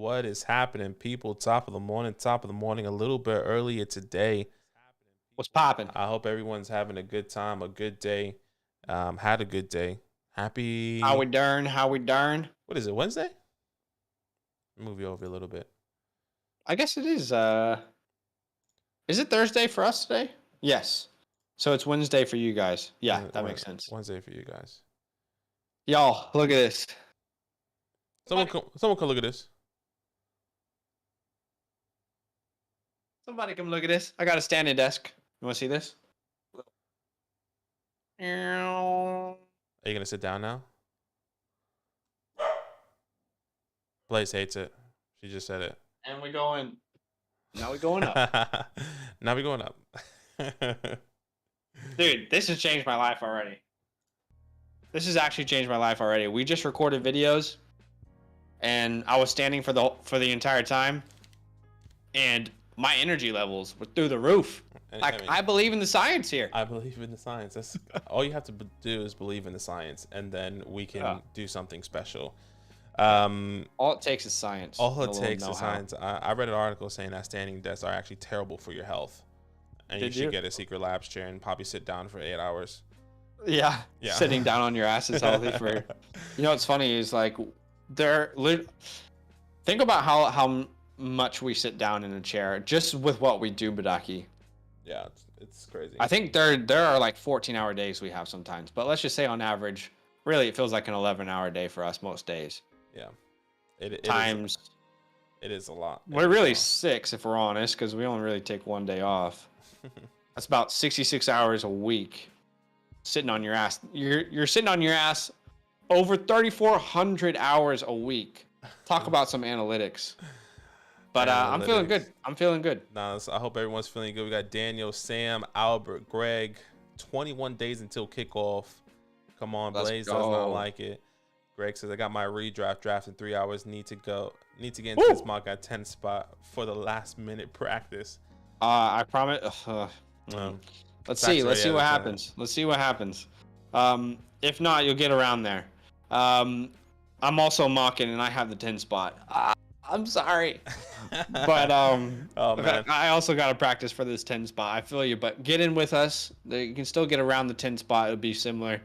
What is happening, people? Top of the morning, a little bit earlier today. What's popping? I hope everyone's having a good time, a good day. Had a good day. How Happy. we darn? How we darn? What is it? Wednesday? Move you over a little bit. I guess it is. Is it Thursday for us today? Yes. So it's Wednesday for you guys. Yeah, that makes sense. Wednesday for you guys. Y'all, look at this. Someone come look at this. Somebody come look at this. I got a standing desk. You want to see this? Are you gonna sit down now? Blaze hates it. She just said it. And we going. Now we going up. Now we going up. Dude, this has changed my life already. This has actually changed my life already. We just recorded videos, and I was standing for the entire time, and my energy levels were through the roof. I believe in the science here. I believe in the science. That's all you have to do is believe in the science, and then we can do something special. All it takes is science. All it takes is science. I read an article saying that standing desks are actually terrible for your health, and you should get a secret labs chair and probably sit down for 8 hours. Yeah. Sitting down on your ass is healthy for. You know what's funny is like think about how much we sit down in a chair just with what we do, Badaki. Yeah, it's crazy. I think there are like 14-hour days we have sometimes, but let's just say on average, really it feels like an 11-hour day for us most days. Yeah, it is a lot. We're really 6 if we're honest, because we only really take one day off. That's about 66 hours a week sitting on your ass. You're sitting on your ass over 3,400 hours a week. Talk about some analytics. But I'm feeling good. I'm feeling good. Nice. I hope everyone's feeling good. We got Daniel, Sam, Albert, Greg. 21 days until kickoff. Come on, Blaze does not like it. Greg says, I got my redraft draft in 3 hours. Need to get into this mock at 10 spot for the last minute practice. I promise. Let's see what happens. Let's see what happens. If not, you'll get around there. I'm also mocking, and I have the 10 spot. I'm sorry, but oh, man. I also got to practice for this 10 spot. I feel you, but get in with us. You can still get around the 10 spot. It'll be similar.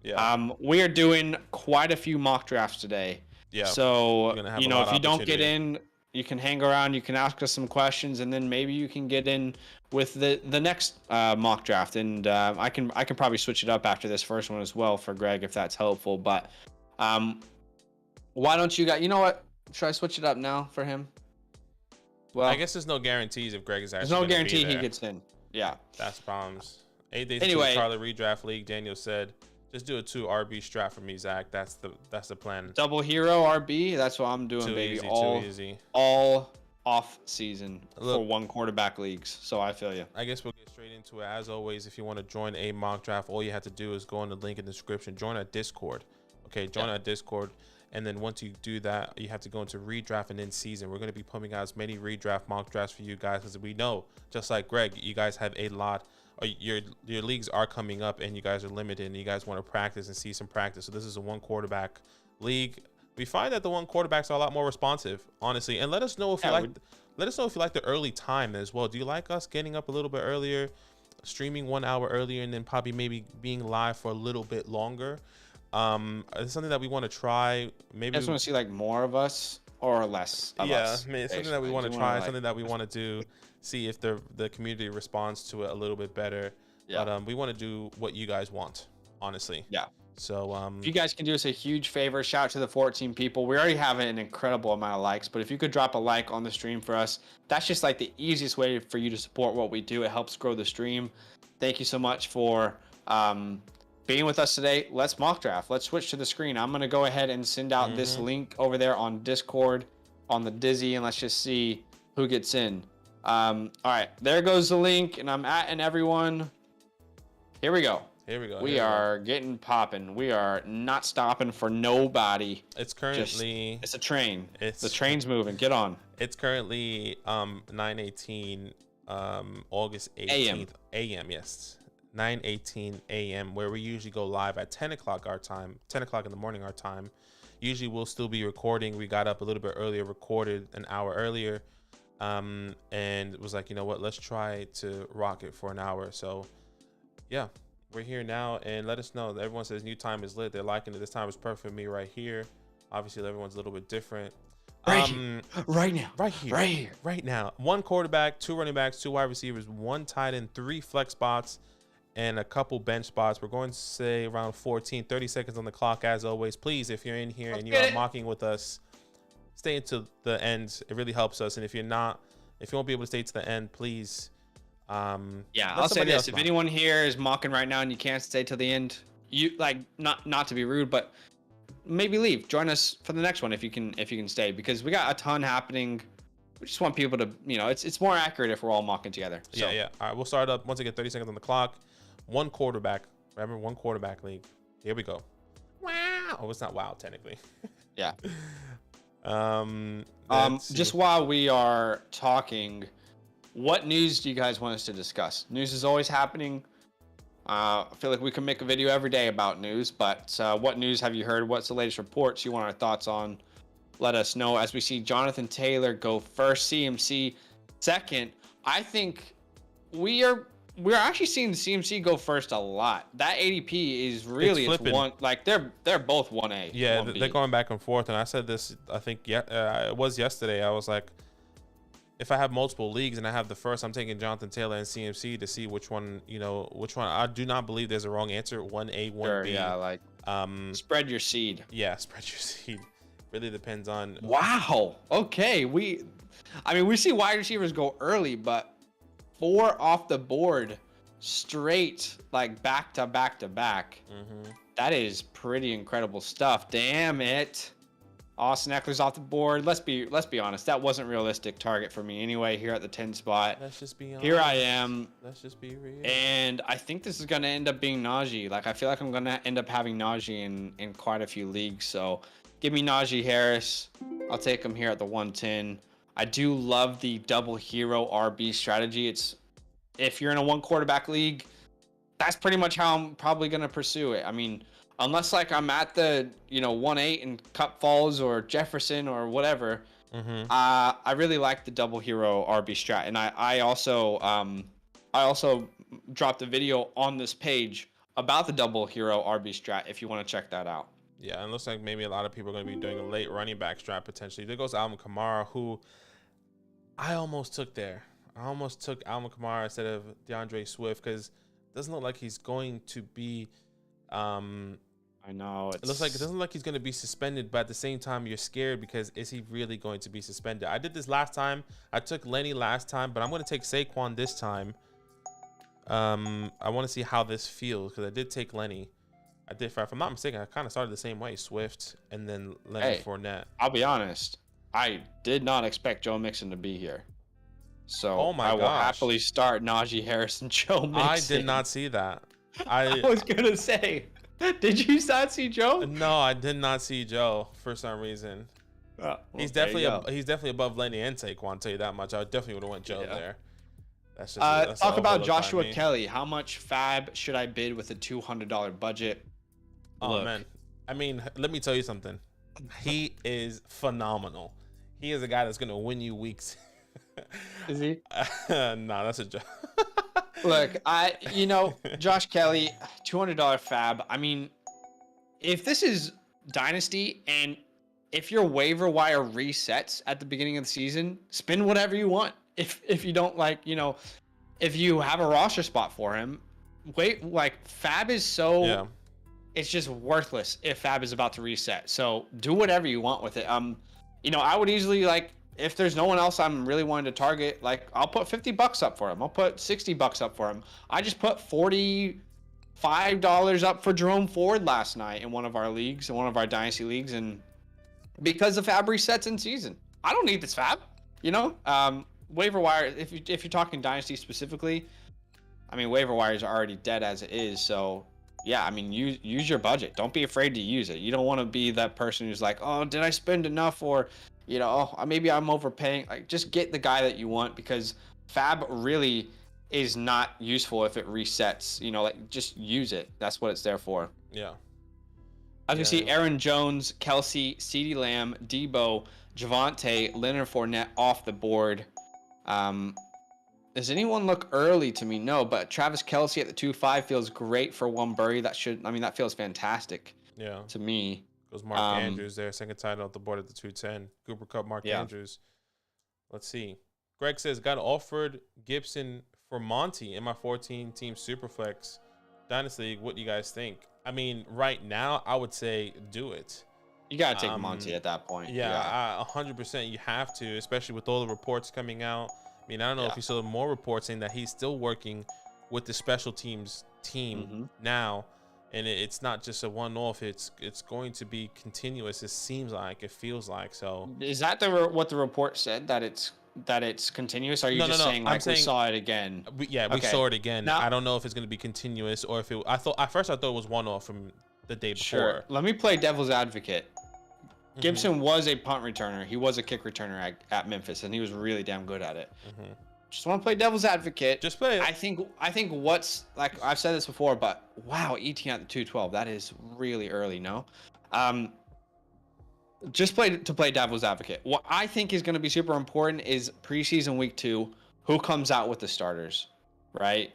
Yeah. We are doing quite a few mock drafts today. Yeah. So if you don't get in, you can hang around. You can ask us some questions, and then maybe you can get in with the next mock draft. And I can probably switch it up after this first one as well for Greg if that's helpful. But why don't you guys? You know what? Should I switch it up now for him? Well, I guess there's no guarantees if Greg is actually. There's no guarantee he gets in. Yeah. That's problems. 8 days anyway, until Charlie redraft league. Daniel said, just do a 2 RB strat for me, Zach. That's the plan. Double hero RB. That's what I'm doing, too baby. Easy. All off season for 1 quarterback leagues. So I feel you. I guess we'll get straight into it. As always, if you want to join a mock draft, all you have to do is go on the link in the description. Join our Discord. Okay, join our Discord. And then once you do that, you have to go into redraft and in season. We're going to be pumping out as many redraft mock drafts for you guys, because we know, just like Greg, you guys have a lot. Your leagues are coming up, and you guys are limited, and you guys want to practice and see some practice. So this is a 1 quarterback league. We find that the 1 quarterbacks are a lot more responsive, honestly. And let us know if you like. Let us know if you like the early time as well. Do you like us getting up a little bit earlier, streaming 1 hour earlier, and then probably maybe being live for a little bit longer? It's something that we want to try. Maybe I just want to see like more of us or less of us. Yeah, it's something that we want to try, something that we want to do, see if the community responds to it a little bit better. Yeah. But we want to do what you guys want, honestly. Yeah. So if you guys can do us a huge favor, shout out to the 14 people. We already have an incredible amount of likes, but if you could drop a like on the stream for us, that's just like the easiest way for you to support what we do. It helps grow the stream. Thank you so much for being with us today. Let's mock draft. Let's switch to the screen. I'm going to go ahead and send out this link over there on Discord on the Dizzy, and let's just see who gets in. All right, there goes the link, and I'm atting everyone. Here we go. We are getting popping. We are not stopping for nobody. It's currently it's a train. The train's moving. Get on. It's currently 9:18 August 18th a.m. Yes. 9:18 a.m. where we usually go live at 10 o'clock our time, 10 o'clock in the morning our time. Usually we'll still be recording. We got up a little bit earlier, recorded an hour earlier, and it was like, you know what, let's try to rock it for an hour. So yeah, we're here now, and let us know. Everyone says new time is lit. They're liking it. This time is perfect for me right here. Obviously everyone's a little bit different. Right now, right here, right now. 1 quarterback, 2 running backs, 2 wide receivers, 1 tight end, 3 flex spots, and a couple bench spots. We're going to say around 14, 30 seconds on the clock. As always, please, if you're in here and you are mocking with us, stay until the end. It really helps us. And if you're not, if you won't be able to stay to the end, please. Yeah, I'll say this: if anyone here is mocking right now and you can't stay till the end, you like not to be rude, but maybe leave. Join us for the next one if you can stay, because we got a ton happening. We just want people to, it's more accurate if we're all mocking together. So. Yeah. All right, we'll start up once again. 30 seconds on the clock. 1 quarterback. Remember, 1 quarterback league. Here we go. Wow. Oh, it's not wow technically. Yeah. Just while we are talking, what news do you guys want us to discuss? News is always happening. I feel like we can make a video every day about news, but what news have you heard? What's the latest reports you want our thoughts on? Let us know as we see Jonathan Taylor go first, CMC second. I think we're actually seeing CMC go first a lot. That ADP is really it's one, like they're both 1A. Yeah, 1B. They're going back and forth, and I said this, I think it was yesterday. I was like, if I have multiple leagues and I have the first, I'm taking Jonathan Taylor and CMC to see which one, which one. I do not believe there's a wrong answer. 1A, 1B. Sure, yeah, like spread your seed. Yeah, spread your seed. Really depends on. Wow. Okay. We see wide receivers go early, but 4 off the board straight, like back to back to back. Mm-hmm. That is pretty incredible stuff. Damn it. Austin Eckler's off the board. Let's be honest. That wasn't realistic target for me anyway. Here at the 10 spot. Let's just be honest. Here I am. Let's just be real. And I think this is gonna end up being Najee. Like I feel like I'm gonna end up having Najee in quite a few leagues. So give me Najee Harris. I'll take him here at the 110. I do love the double hero RB strategy. It's if you're in a 1 quarterback league, that's pretty much how I'm probably gonna pursue it. I mean, unless like I'm at the 1-8 and Cup falls or Jefferson or whatever, I really like the double hero RB strat. And I also dropped a video on this page about the double hero RB strat if you want to check that out. Yeah, and it looks like maybe a lot of people are going to be doing a late running back strat potentially. There goes Alvin Kamara, who I almost took there. I almost took Alvin Kamara instead of DeAndre Swift because it doesn't look like he's going to be. I know it doesn't look like he's going to be suspended, but at the same time, you're scared because is he really going to be suspended? I did this last time. I took Lenny last time, but I'm going to take Saquon this time. I want to see how this feels because I did take Lenny. I did, if I'm not mistaken, I kind of started the same way, Swift and then Leonard Fournette. I'll be honest. I did not expect Joe Mixon to be here. So I will happily start Najee Harris and Joe Mixon. I did not see that. I was going to say, did you not see Joe? No, I did not see Joe for some reason. Well, he's definitely above Lenny and Saquon, I'll tell you that much. I definitely would have went Joe there. That's just talk about Joshua Kelly. How much fab should I bid with a $200 budget? Oh, man. I mean, let me tell you something. He is phenomenal. He is a guy that's going to win you weeks. Is he? Nah, that's a joke. Look, Josh Kelly, $200 fab. I mean, if this is Dynasty and if your waiver wire resets at the beginning of the season, spend whatever you want. If you don't if you have a roster spot for him, fab is so... Yeah. It's just worthless if fab is about to reset. So do whatever you want with it. I would easily if there's no one else I'm really wanting to target, I'll put $50 up for him. I'll put $60 up for him. I just put $45 up for Jerome Ford last night in one of our leagues, in one of our dynasty leagues, and because the fab resets in season, I don't need this fab. Waiver wire. If you're talking dynasty specifically, I mean waiver wires are already dead as it is. So. Yeah, I mean, use your budget. Don't be afraid to use it. You don't want to be that person who's like, oh, did I spend enough? Or, maybe I'm overpaying. Just get the guy that you want because fab really is not useful if it resets. Just use it. That's what it's there for. Yeah. I was gonna see Aaron Jones, Kelsey, CeeDee Lamb, Debo, Javonte, Leonard Fournette off the board. Does anyone look early to me? No, but Travis Kelsey at the 2.5 feels great for one Bury. That feels fantastic. Yeah. To me. Goes Mark Andrews there, second title off the board at the 210. Cooper Kupp, Mark Andrews. Let's see. Greg says, got offered Gibson for Monty in my 14-team Superflex Dynasty League. What do you guys think? I mean, right now, I would say do it. You got to take Monty at that point. Yeah, 100% you have to, especially with all the reports coming out. I mean, I don't know if you saw more reports saying that he's still working with the special teams team now, and it's not just a one-off. It's going to be continuous. It seems like, it feels like. So is that what the report said, that it's continuous? Or are you saying like we saw it again? We saw it again. Now, I don't know if it's going to be continuous or if it. At first I thought it was one-off from the day before. Sure. Let me play devil's advocate. Gibson was a punt returner. He was a kick returner at Memphis, and he was really damn good at it. Just want to play devil's advocate. Just play it. I think what's, like I've said this before, but wow, ET at the 212, that is really early. No, just play devil's advocate. What I think is going to be super important is preseason week 2, who comes out with the starters, right?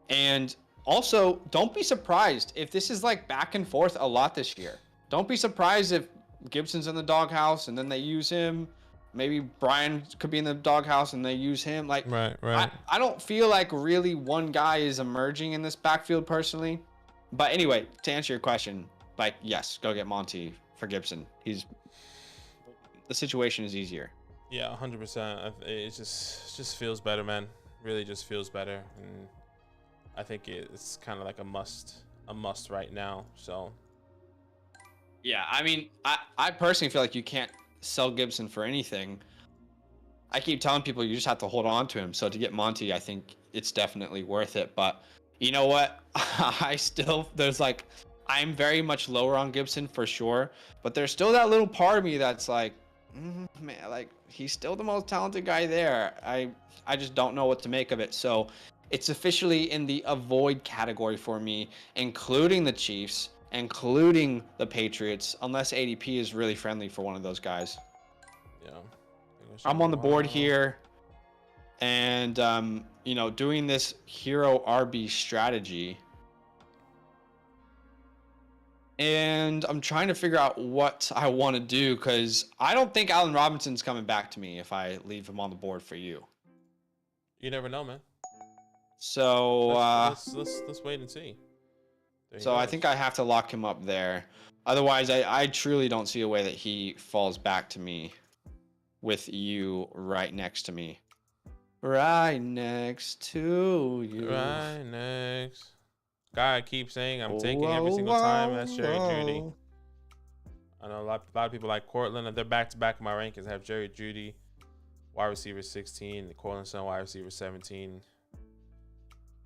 And also, don't be surprised if this is like back and forth a lot this year. Don't be surprised if Gibson's in the doghouse and then they use him. Maybe Brian could be in the doghouse and they use him. Like, right. I don't feel like really one guy is emerging in this backfield personally. But anyway, to answer your question, like, yes, go get Monty for Gibson. The situation is easier. Yeah, 100%. It just feels better, man. Really just feels better. And I think it's kind of like a must right now. So yeah, I mean, I personally feel like you can't sell Gibson for anything. I keep telling people you just have to hold on to him. So to get Monty, I think it's definitely worth it. But you know what? I'm very much lower on Gibson for sure. But there's still that little part of me that's like, man, like he's still the most talented guy there. I just don't know what to make of it. So it's officially in the avoid category for me, including the Chiefs, including the Patriots, unless ADP is really friendly for one of those guys. Yeah. I'm on the board here, and doing this hero RB strategy, and I'm trying to figure out what I want to do, because I don't think Allen Robinson's coming back to me if I leave him on the board for you. You never know, man. So let's wait and see. So I think I have to lock him up there. Otherwise, I truly don't see a way that he falls back to me with you right next to me. Right next to you. Right next. Guy, I keep saying I'm taking every single time. That's Jerry Jeudy. I know a lot of people like Cortland. They're back-to-back in my rankings. I have Jerry Jeudy, wide receiver 16, Cortland Sutton, wide receiver 17.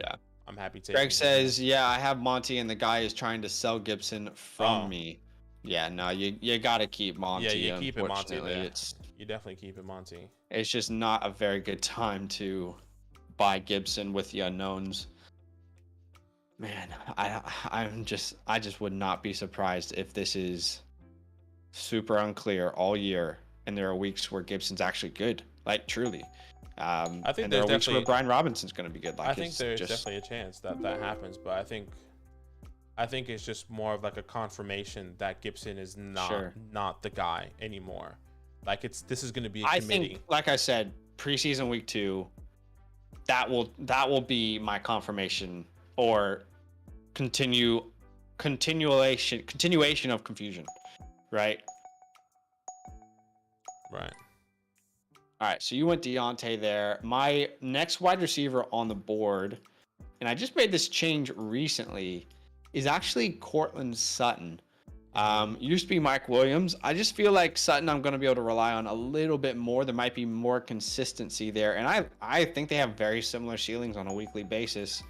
Yeah. I'm happy taking Greg says, yeah, I have Monty, and the guy is trying to sell Gibson from me. Yeah, no, you got to keep Monty. Yeah, you keep it Monty there. It's You definitely keep it Monty. It's just not a very good time to buy Gibson with the unknowns. Man, I just would not be surprised if this is super unclear all year, and there are weeks where Gibson's actually good, like truly. I think there are weeks where Brian Robinson's going to be good. Like, I think there's definitely a chance that happens, but I think it's just more of like a confirmation that Gibson is not the guy anymore. Like this is going to be a committee. I think, like I said, preseason week 2, that will be my confirmation or continuation of confusion, right? Right. All right, so you went Deontay there. My next wide receiver on the board, and I just made this change recently, is actually Cortland Sutton. Used to be Mike Williams. I just feel like Sutton I'm going to be able to rely on a little bit more. There might be more consistency there, and I think they have very similar ceilings on a weekly basis.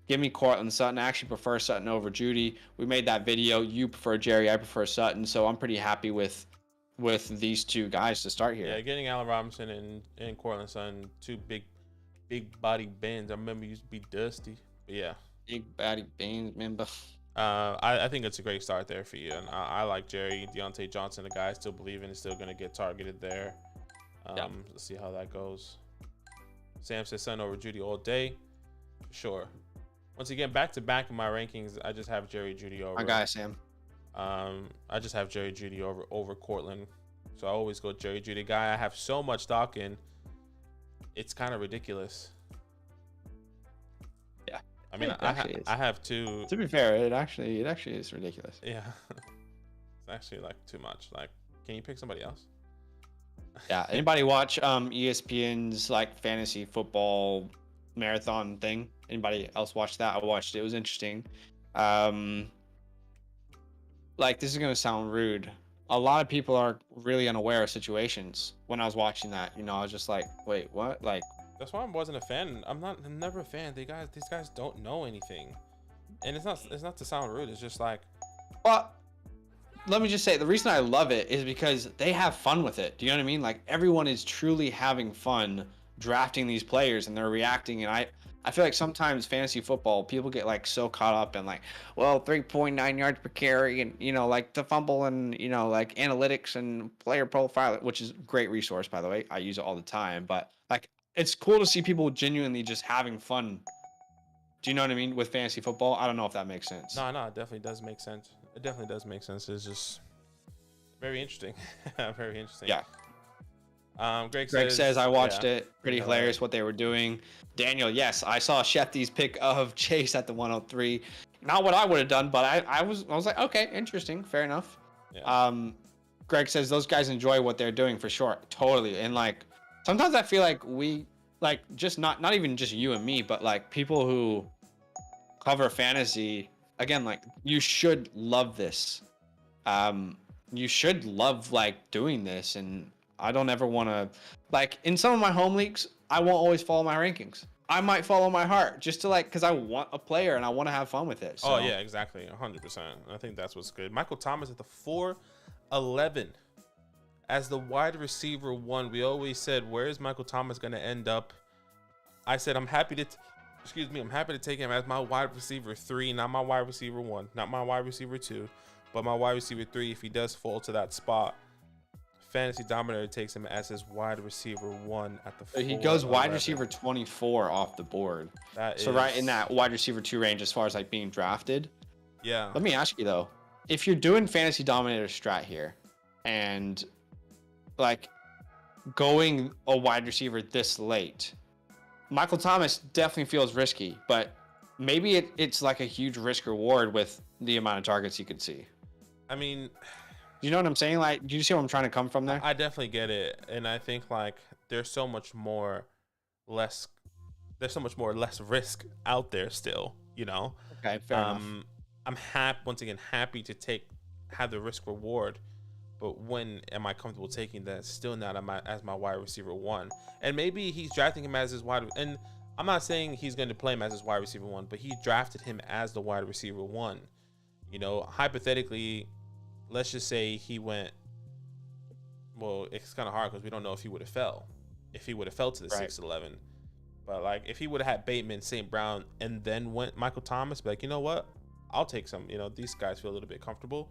Give me Cortland Sutton. I actually prefer Sutton over Jeudy. We made that video. You prefer Jerry. I prefer Sutton, so I'm pretty happy with these two guys to start here. Yeah, getting Allen Robinson and Cortland Sutton, two big body bends. I remember he used to be Dusty. But yeah. Big body bends, remember? I think it's a great start there for you, and I like Jerry Deontay Johnson, a guy I still believe in is still going to get targeted there. Let's see how that goes. Sam says Son over Judy all day. Sure. Once again, back to back in my rankings, I just have Jerry Judy over. My guy, Sam. I just have Jerry Judy over Cortland, so I always go Jerry Judy. Guy I have so much stock in, it's kind of ridiculous. Yeah. I mean, I have two. To be fair, it actually is ridiculous. Yeah, it's actually like too much. Like, can you pick somebody else? Yeah. Anybody watch ESPN's like fantasy football marathon thing? Anybody else watch that? I watched it. It was interesting. Like, this is gonna sound rude. A lot of people are really unaware of situations. When I was watching that, you know, I was just like, wait, what? Like, that's why I wasn't a fan. I'm never a fan. These guys don't know anything, and it's not to sound rude. It's just like, well, let me just say, the reason I love it is because they have fun with it. Do you know what I mean? Like, everyone is truly having fun drafting these players, and they're reacting. And I feel like sometimes fantasy football, people get like so caught up in like, well, 3.9 yards per carry, and you know, like the fumble, and you know, like analytics and player profile, which is a great resource, by the way. I use it all the time, but like, it's cool to see people genuinely just having fun. Do you know what I mean with fantasy football? I don't know if that makes sense. No, it definitely does make sense. It definitely does make sense. It's just very interesting. Very interesting. Yeah. Greg says I watched it. Pretty hilarious what they were doing. Daniel, yes, I saw Shefty's pick of Chase at the 103. Not what I would have done, but I was like, okay, interesting, fair enough. Yeah. Greg says those guys enjoy what they're doing for sure, totally. And like, sometimes I feel like we like just not even just you and me, but like people who cover fantasy. Again, like, you should love this. You should love like doing this, and I don't ever want to, like, in some of my home leagues, I won't always follow my rankings. I might follow my heart just to like, because I want a player and I want to have fun with it. So. Oh yeah, exactly, 100%. I think that's what's good. Michael Thomas at the 411 as the wide receiver 1. We always said, where is Michael Thomas going to end up? I said I'm happy to. I'm happy to take him as my wide receiver 3, not my wide receiver 1, not my wide receiver 2, but my wide receiver 3 if he does fall to that spot. Fantasy Dominator takes him as his wide receiver 1 at the 4. He goes wide receiver 24 off the board. So right in that wide receiver 2 range as far as like being drafted. Yeah. Let me ask you though, if you're doing Fantasy Dominator strat here and like going a wide receiver this late, Michaal Thomas definitely feels risky, but maybe it's like a huge risk reward with the amount of targets you could see. I mean, you know what I'm saying? Like, do you see where I'm trying to come from there? I definitely get it, and I think like there's so much more less risk out there still. You know. Okay, fair enough. I'm happy to have the risk reward. But when am I comfortable taking that? Still not as my wide receiver 1. And maybe he's drafting him as his wide. And I'm not saying he's going to play him as his wide receiver 1, but he drafted him as the wide receiver 1. You know, hypothetically, let's just say he went. Well, it's kind of hard because we don't know if he would have fell. If he would have fell to the 6'11. But like, if he would have had Bateman, St. Brown, and then went Michael Thomas, be like, you know what? I'll take some. You know, these guys feel a little bit comfortable.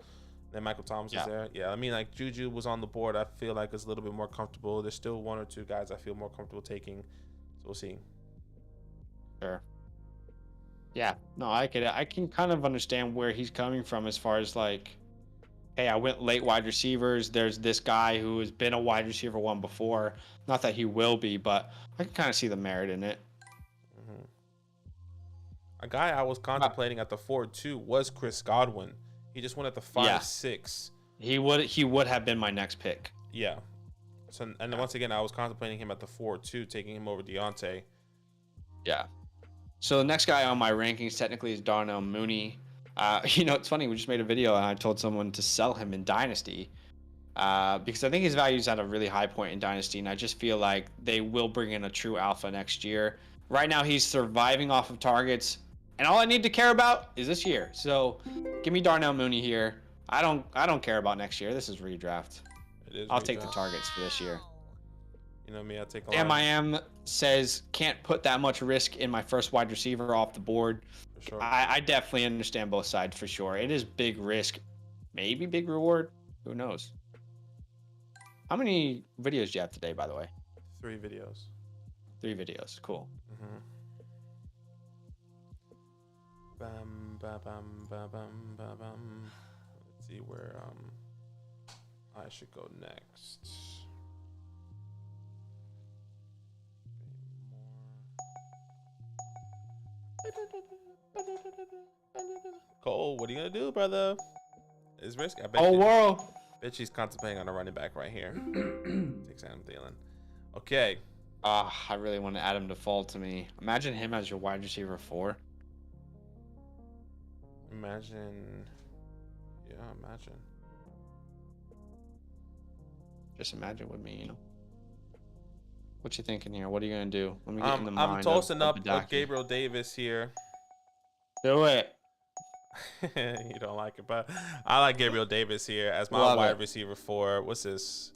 Then Michael Thomas is there. Yeah, I mean, like Juju was on the board. I feel like it's a little bit more comfortable. There's still 1 or 2 guys I feel more comfortable taking. So we'll see. Sure. Yeah, no, I can kind of understand where he's coming from as far as like, hey, I went late wide receivers. There's this guy who has been a wide receiver 1 before. Not that he will be, but I can kind of see the merit in it. Mm-hmm. A guy I was contemplating at the 4-2 was Chris Godwin. He just went at the 5-6. He would have been my next pick. Yeah. So and once again, I was contemplating him at the 4-2, taking him over Deontay. Yeah. So the next guy on my rankings technically is Darnell Mooney. You know, it's funny. We just made a video and I told someone to sell him in Dynasty because I think his value is at a really high point in Dynasty, and I just feel like they will bring in a true alpha next year. Right now, he's surviving off of targets. And all I need to care about is this year. So give me Darnell Mooney here. I don't care about next year. This is redraft. I'll take the targets for this year. You know me, I take a lot. MIM says can't put that much risk in my first wide receiver off the board. sure. I definitely understand both sides for sure. It is big risk, maybe big reward. Who knows? How many videos do you have today, by the way? 3 videos. 3 videos. Cool. Mm-hmm. Bam, ba, bam, ba, bam, ba, bam. Let's see where I should go next. Cole, what are you gonna do, brother? It's risky. I bet Oh, you, world. bet she's contemplating on a running back right here. Takes Adam Thielen. Okay. I really want to add him to fall to me. Imagine him as your wide receiver 4. Imagine. Yeah, imagine. Just imagine with me, What you thinking here? What are you gonna do? Let me get in the mind. I'm tossing of up Gabriel Davis here. Do it. You don't like it, but I like Gabriel Davis here as my wide receiver 4. What's this?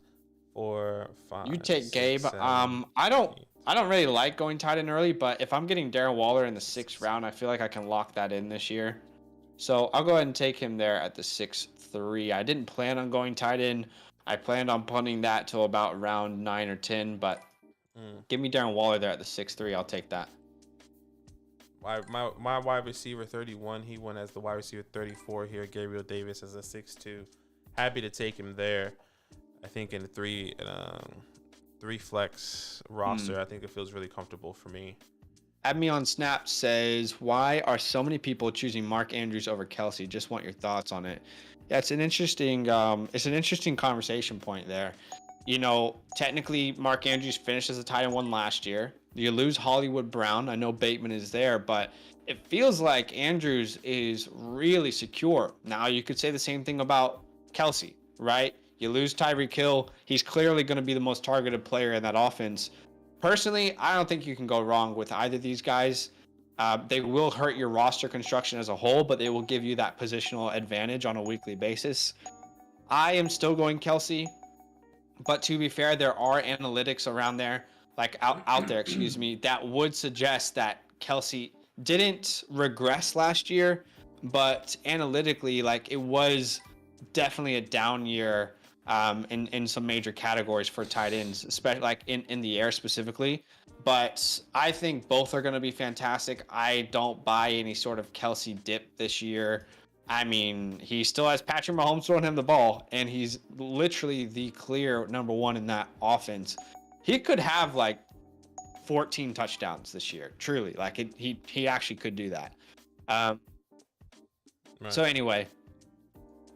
4, 5. You take 6, Gabe. 7, I don't really like going tight end early, but if I'm getting Darren Waller in the 6th round, I feel like I can lock that in this year. So I'll go ahead and take him there at the 6-3. I didn't plan on going tight end. I planned on punting that till about round 9 or 10, but give me Darren Waller there at the 6-3. I'll take that. My wide receiver 31, he went as the wide receiver 34 here. Gabriel Davis as a 6-2. Happy to take him there. I think in a 3 flex roster, I think it feels really comfortable for me. Add me on Snap says, why are so many people choosing Mark Andrews over Kelsey? Just want your thoughts on it. Yeah, it's an interesting conversation point there. Technically Mark Andrews finished as a tight end 1 last year. You lose Hollywood Brown. I know Bateman is there, but it feels like Andrews is really secure. Now you could say the same thing about Kelsey, right? You lose Tyreek Hill. He's clearly going to be the most targeted player in that offense. Personally, I don't think you can go wrong with either of these guys. They will hurt your roster construction as a whole, but they will give you that positional advantage on a weekly basis. I am still going Kelsey, but to be fair, there are analytics around there, like out there, that would suggest that Kelsey didn't regress last year, but analytically, like, it was definitely a down year in some major categories for tight ends, especially like in the air specifically. But I think both are going to be fantastic. I don't buy any sort of Kelsey dip this year. I mean, he still has Patrick Mahomes throwing him the ball, and he's literally the clear number 1 in that offense. He could have like 14 touchdowns this year, truly. Like he actually could do that. Right. So anyway,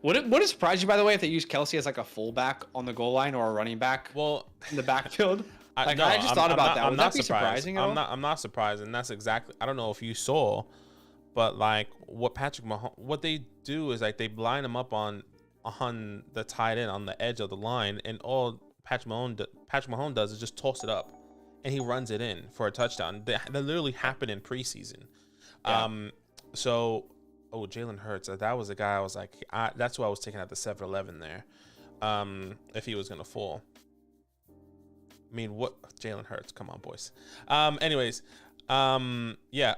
would it surprise you, by the way, if they use Kelsey as like a fullback on the goal line or a running back? Well, in the backfield. I just thought about that. Would that be surprising? I'm not surprised, and that's exactly. I don't know if you saw, but like what Patrick Mahomes, what they do is like they line him up on the tight end on the edge of the line, and all Patrick Mahomes does is just toss it up, and he runs it in for a touchdown. That literally happened in preseason. Yeah. Jalen Hurts. That was the guy I was like, that's who I was taking at the 7-11 there. If he was gonna fall. I mean, what Jalen Hurts? Come on, boys. Yeah,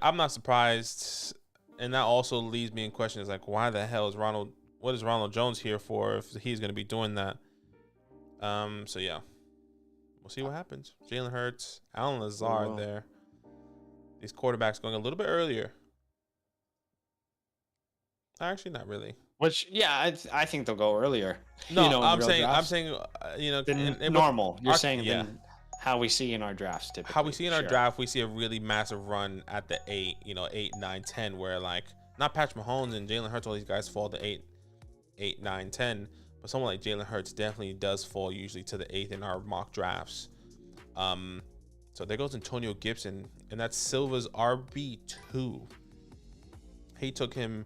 I'm not surprised, and that also leaves me in question. Is like, why the hell is what is Ronald Jones here for if he's gonna be doing that? So yeah, we'll see what happens. Jalen Hurts, Allen Lazard there. These quarterbacks going a little bit earlier. Actually, not really. Which, yeah, I think they'll go earlier. No, I'm saying, normal. You're saying than how we see in our drafts typically. How we see in our draft, we see a really massive run at the 8, 9, 10, where like not Patrick Mahomes and Jalen Hurts, all these guys fall to 8, 9, 10, but someone like Jalen Hurts definitely does fall usually to the 8th in our mock drafts. So there goes Antonio Gibson, and that's Silva's RB2. He took him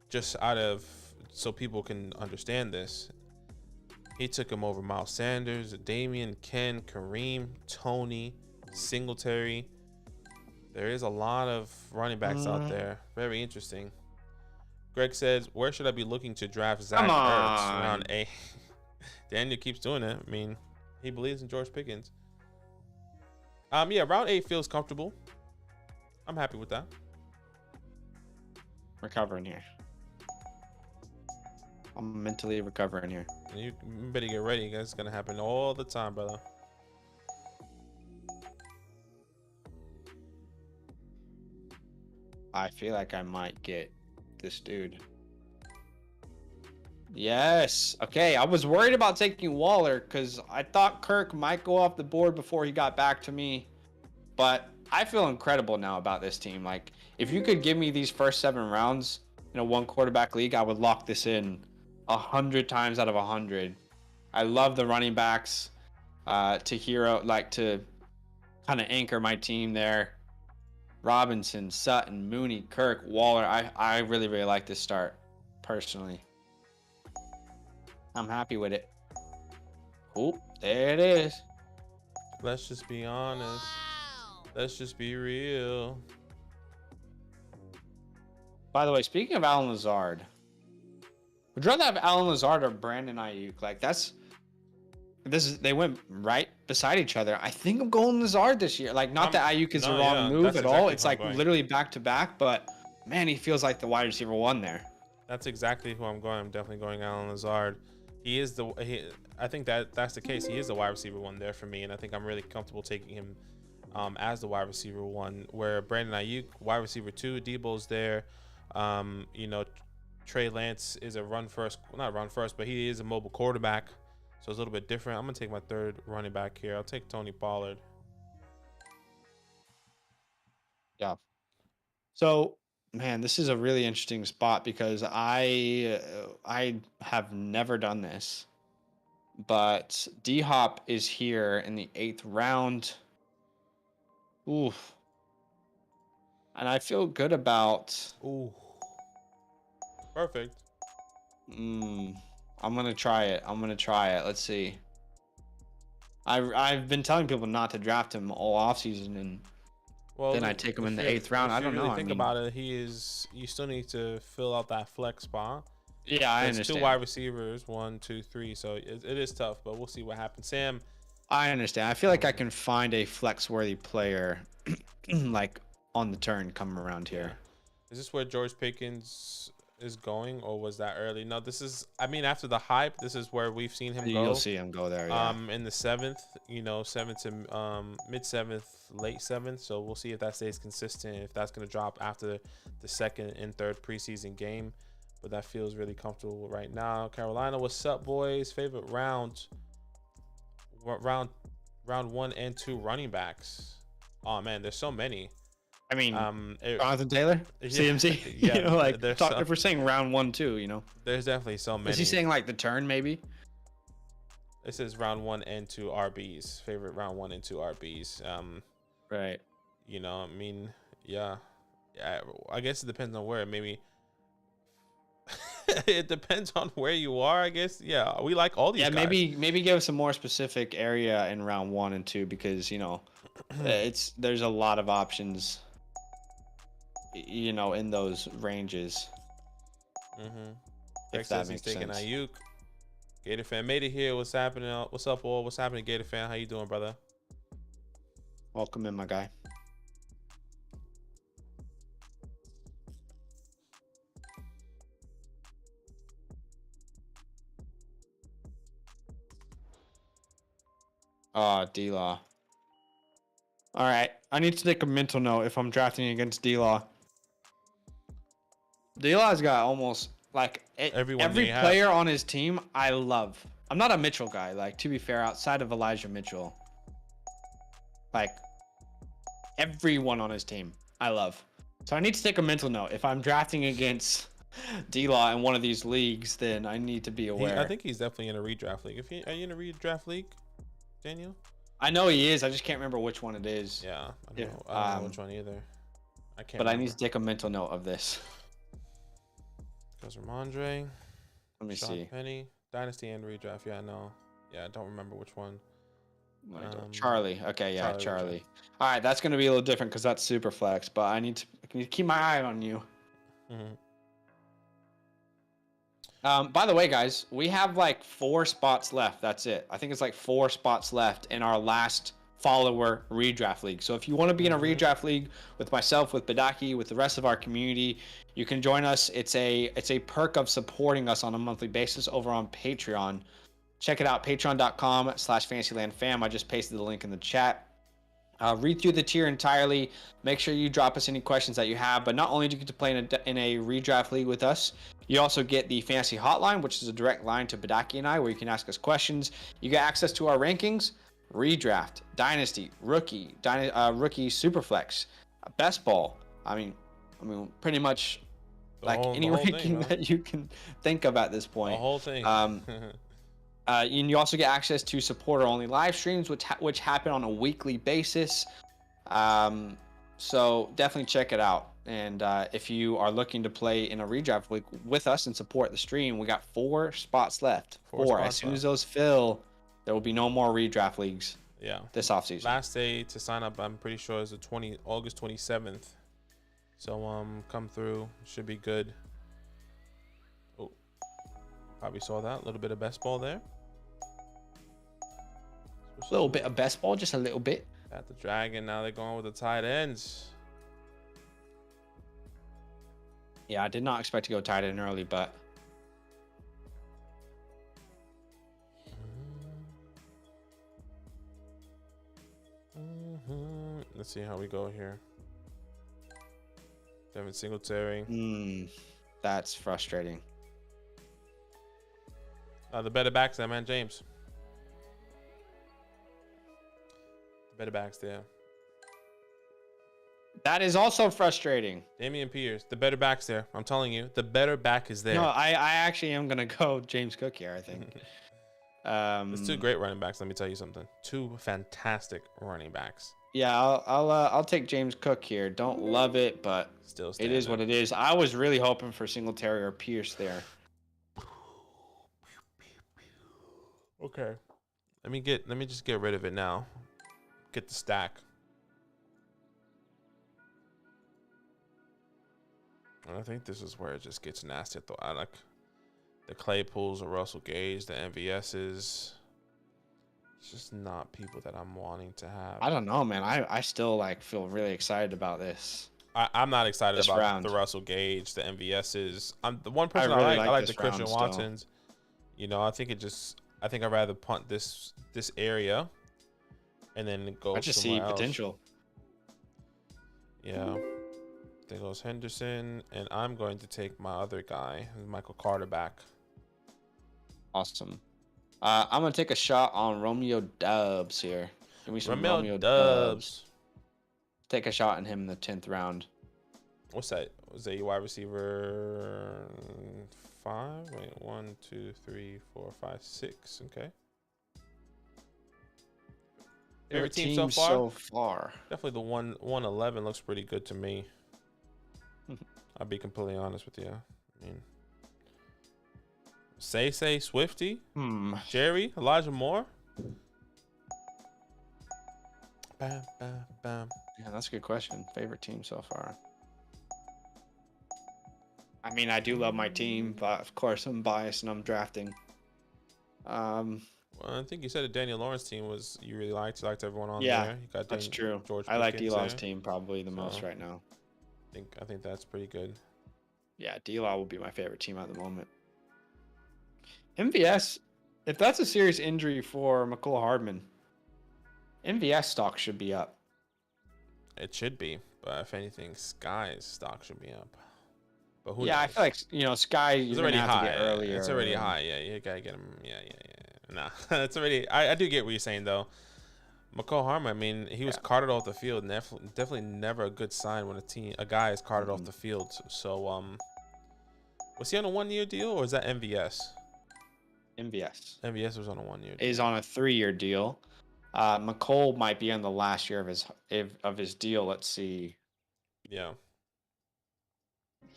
just out of, so people can understand this, he took him over Miles Sanders, Damian, Ken, Kareem, Tony, Singletary. There is a lot of running backs out there. Very interesting. Greg says, where should I be looking to draft Zach Ertz? Round 8. Daniel keeps doing it. I mean, he believes in George Pickens. Yeah, round 8 feels comfortable. I'm happy with that. Recovering here. I'm mentally recovering here. You better get ready. That's gonna happen all the time, brother. I feel like I might get this dude. Yes. Okay, I was worried about taking Waller because I thought Kirk might go off the board before he got back to me. But I feel incredible now about this team. Like, if you could give me these first 7 rounds in a 1-quarterback league, I would lock this in 100 times out of 100. I love the running backs to kind of anchor my team there. Robinson, Sutton, Mooney, Kirk, Waller. I really, really like this start, personally. I'm happy with it. Oh, there it is. Let's just be honest. Let's just be real. By the way, speaking of Alan Lazard, would you rather have Alan Lazard or Brandon Ayuk? Like, they went right beside each other. I think I'm going Lazard this year. Like, not that Ayuk is the wrong move at all. It's like literally back to back, but man, he feels like the wide receiver 1 there. That's exactly who I'm going. I'm definitely going Alan Lazard. He is I think that's the case. He is the wide receiver 1 there for me, and I think I'm really comfortable taking him as the wide receiver 1. Where Brandon Ayuk, wide receiver 2, Debo's there. Trey Lance is a not run first, but he is a mobile quarterback. So it's a little bit different. I'm going to take my 3rd running back here. I'll take Tony Pollard. Yeah. So, man, this is a really interesting spot because I have never done this. But D-Hop is here in the 8th round. Oof. And I feel good about... Ooh. Perfect. I'm gonna try it. Let's see. I've been telling people not to draft him all offseason, and then I take him in the 8th round. I don't know. Think about it. You still need to fill out that flex spot. Yeah, I understand. 2 wide receivers, 1, 2, 3. So it is tough, but we'll see what happens. Sam. I understand. I feel like I can find a flex-worthy player, like on the turn, come around here. Is this where George Pickens is going, or was that early? No, this is, after the hype, this is where we've seen him go. You'll see him go there, yeah. In the 7th, 7th to mid 7th, late 7th. So we'll see if that stays consistent, if that's going to drop after the 2nd and 3rd preseason game. But that feels really comfortable right now. Carolina, what's up, boys? Favorite round 1 and 2 running backs. Oh man, there's so many. I mean, Jonathan Taylor, CMC. Yeah, if we're saying round 1, 2, there's definitely so many. Is he saying like the turn maybe? This is round 1 and 2 RBs. Favorite round 1 and 2 RBs. Right. Yeah. I guess it depends on where. Maybe it depends on where you are. I guess. Yeah, we like all these. Yeah, guys. maybe give us a more specific area in round 1 and 2 because there's a lot of options. In those ranges. If that makes sense. Ayuk. Gator fan made it here. What's happening? What's up, all? What's happening, Gator fan? How you doing, brother? Welcome in, my guy. D-Law. All right. I need to take a mental note if I'm drafting against D-Law. D-Law's got almost like every player on his team I love. I'm not a Mitchell guy, like, to be fair, outside of Elijah Mitchell. Like, everyone on his team I love. So I need to take a mental note. If I'm drafting against D-Law in one of these leagues, then I need to be aware. I think he's definitely in a redraft league. Are you in a redraft league, Daniel? I know he is. I just can't remember which one it is. Yeah, I don't know which one either. I can't. But I need to take a mental note of this. Goes Ramondre. Let me see. Penny, Dynasty and redraft. Yeah, no. Yeah, I don't remember which one. Charlie. Okay, yeah, Charlie. All right, that's going to be a little different because that's super flex, but I need to keep my eye on you. By the way, guys, we have like 4 spots left. That's it. I think it's like 4 spots left in our last follower redraft league. So if you want to be in a redraft league with myself, with Badaki, with the rest of our community, you can join us. It's a perk of supporting us on a monthly basis over on Patreon. Check it out, patreon.com/fantasylandfam. I just pasted the link in the chat. Read through the tier entirely. Make sure you drop us any questions that you have. But not only do you get to play in a redraft league with us, you also get the fantasy hotline, which is a direct line to Badaki and I, where you can ask us questions. You get access to our rankings, redraft, dynasty, rookie, rookie superflex, best ball. I mean, pretty much like any ranking that you can think of at this point. The whole thing. And you also get access to supporter-only live streams, which happen on a weekly basis. So definitely check it out. And if you are looking to play in a redraft league with us and support the stream, we got 4 spots left. Four. As soon as those fill, there will be no more redraft leagues. Yeah. This offseason. Last day to sign up, I'm pretty sure, is August 27th. So come through. Should be good. Oh, probably saw that. A little bit of best ball there. A little bit of best ball, just a little bit. At the Dragon, now they're going with the tight ends. Yeah, I did not expect to go tight end early, but let's see how we go here. Devin Singletary. That's frustrating. The better backs there, man, James. Better backs there. That is also frustrating. Damian Pierce, the better back's there. I'm telling you, the better back is there. No, I actually am gonna go James Cook here. I think. There's 2 great running backs. Let me tell you something. 2 fantastic running backs. Yeah, I'll take James Cook here. Don't love it, but still it is what it is. I was really hoping for Singletary or Pierce there. Okay. Let me just get rid of it now. Get the stack. I think this is where it just gets nasty though. I like the Claypools, the Russell Gage, the MVSs. It's just not people that I'm wanting to have. I don't know, man. I still feel really excited about this. I'm not excited about the Russell Gage, the MVSs. I'm the one person I like the Christian Watsons. You know, I think I'd rather punt this area and then go. I just see potential. Yeah. There goes Henderson, and I'm going to take my other guy, Michael Carter, back. Awesome. I'm gonna take a shot on Romeo Dubs here. Give me some Romeo Dubs. Take a shot on him in the 10th round. What's that? Was that your wide receiver 5? Wait, 1, 2, 3, 4, 5, 6. Okay. Favorite team so far? Definitely the 111 looks pretty good to me. I'll be completely honest with you. I mean, say Swifty, Jerry, Elijah Moore. Bam, bam, bam. Yeah, that's a good question. Favorite team so far? I mean, I do love my team, but of course I'm biased and I'm drafting. Well, I think you said the Daniel Lawrence team was you really liked. You liked everyone on there. Yeah, that's true. George I like D-Law's team probably the most right now. I think that's pretty good. Yeah, D-Law will be my favorite team at the moment. MVS, if that's a serious injury for McCole Hardman, MVS stock should be up. It should be, but if anything, Sky's stock should be up. But who knows? I feel like Sky is already high. It's already high. Yeah, you gotta get him. Yeah. Nah, it's already. I do get what you're saying though. McCole Hardman, I mean, he was carted off the field. Definitely never a good sign when a guy is carted off the field. So, was he on a 1-year deal or is that MVS? MVS. MVS was on a 1-year deal. He's on a 3-year deal. McCole might be on the last year of his deal. Let's see. Yeah.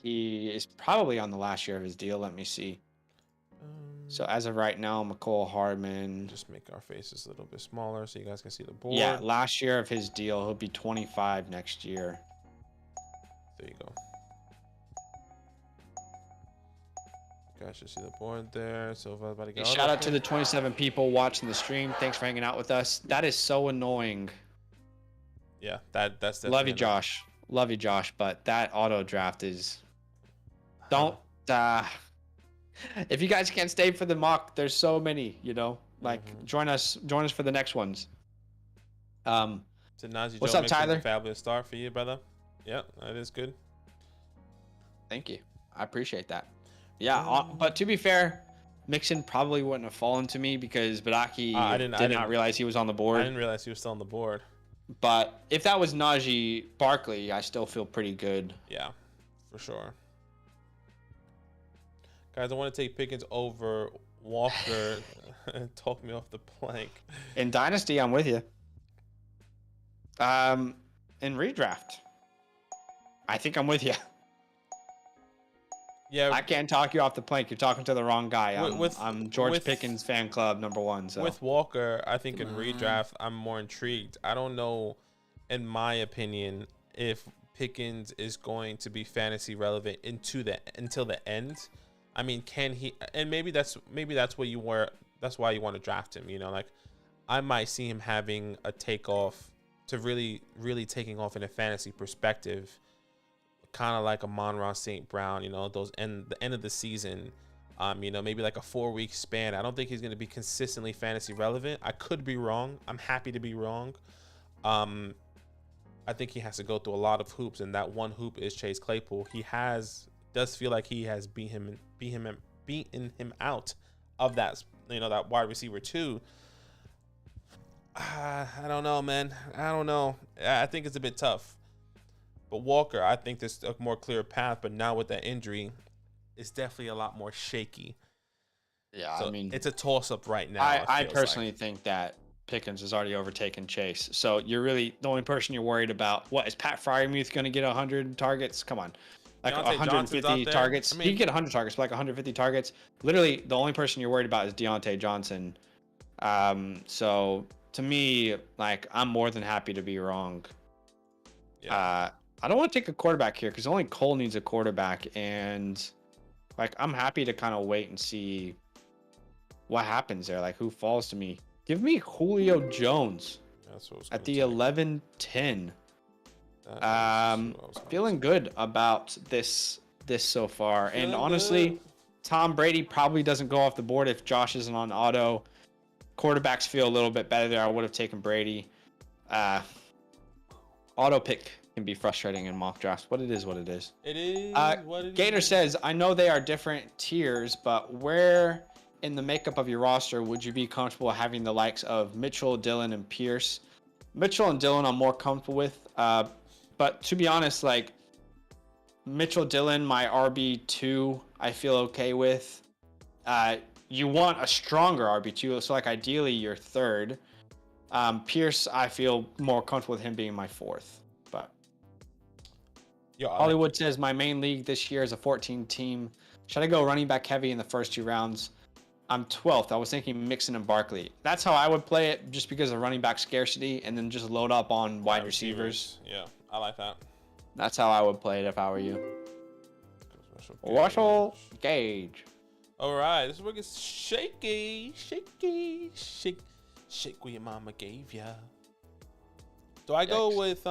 He is probably on the last year of his deal. Let me see. So as of right now, McCole Hardman. Just make our faces a little bit smaller so you guys can see the board. Yeah, last year of his deal, he'll be 25 next year. There you go. guys should see the board there. So if everybody got Shout out to the 27 people watching the stream. Thanks for hanging out with us. That is so annoying. Yeah, that's definitely Love you, Josh. Love you, Josh. But that auto draft is. Don't. If you guys can't stay for the mock, there's so many. Like join us for the next ones. So Najee What's Joe up, Tyler? A fabulous start for you, brother. Yeah, that is good. Thank you. I appreciate that. Yeah, but to be fair, Mixon probably wouldn't have fallen to me because Badaki did not realize he was on the board. I didn't realize he was still on the board. But if that was Najee Barkley, I still feel pretty good. Yeah, for sure. Guys, I want to take Pickens over Walker and talk me off the plank. In Dynasty, I'm with you. In redraft, I think I'm with you. Yeah, I can't talk you off the plank. You're talking to the wrong guy. I'm George Pickens fan club #1. So with Walker, I think in redraft, I'm more intrigued. I don't know, in my opinion, if Pickens is going to be fantasy relevant until the end. I mean, can he? And maybe that's what you were. That's why you want to draft him. Like I might see him having a takeoff to really, really taking off in a fantasy perspective. Kind of like a Monron St. Brown, the end of the season, maybe like a 4-week span. I don't think he's going to be consistently fantasy relevant. I could be wrong. I'm happy to be wrong. I think he has to go through a lot of hoops, and that one hoop is Chase Claypool. Does feel like he has beaten him out of that, that wide receiver 2. I don't know, man. I don't know. I think it's a bit tough. But Walker, I think there's a more clear path. But now with that injury, it's definitely a lot more shaky. Yeah, so I mean, it's a toss-up right now. I personally think that Pickens has already overtaken Chase. So you're really the only person you're worried about. What is Pat Fryermuth going to get 100 targets? Come on, like Deontay 150 targets. He can get 100 targets, but like 150 targets. Literally, the only person you're worried about is Deontay Johnson. So to me, like I'm more than happy to be wrong. Yeah. I don't want to take a quarterback here because only Cole needs a quarterback, and like I'm happy to kind of wait and see what happens there. Like who falls to me? Give me Julio Jones at the 11-10. Feeling good about this so far, and honestly, Tom Brady probably doesn't go off the board if Josh isn't on auto. Quarterbacks feel a little bit better there. I would have taken Brady. Auto pick can be frustrating in mock drafts, but it is what it is. It is what it Gator is. says, I know they are different tiers, but where in the makeup of your roster would you be comfortable having the likes of Mitchell, Dillon, and Pierce? Mitchell and Dillon I'm more comfortable with, but to be honest, like Mitchell, Dillon, my RB2, I feel okay with. You want a stronger RB2, so like ideally your third. Pierce, I feel more comfortable with him being my 4th. But Hollywood says my main league this year is a 14 team. Should I go running back heavy in the first 2 rounds? I'm 12th. I was thinking Mixon and Barkley. That's how I would play it, just because of running back scarcity, and then just load up on wide receivers. Yeah, I like that. That's how I would play it if I were you. Russell Gage. All right, this is where it gets shaky, shake what your mama gave ya. Do I go with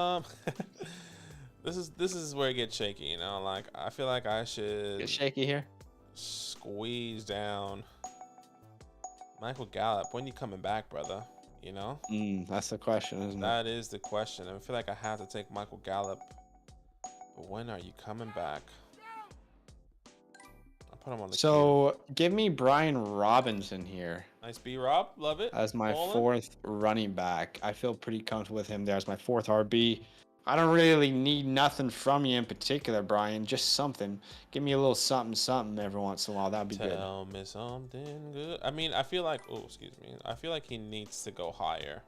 This is where it gets shaky, like I feel like I should get shaky here. Squeeze down Michael Gallup. When you coming back, brother? That's the question, isn't it? That is the question. I feel like I have to take Michael Gallup, but when are you coming back? I put him on the queue. Give me Brian Robinson here. Nice B-Rob, love it. As my 4th running back. I feel pretty comfortable with him there as my 4th RB. I don't really need nothing from you in particular, Brian. Just something. Give me a little something every once in a while. That'd be good. Tell me something good. I mean, I feel like, I feel like he needs to go higher.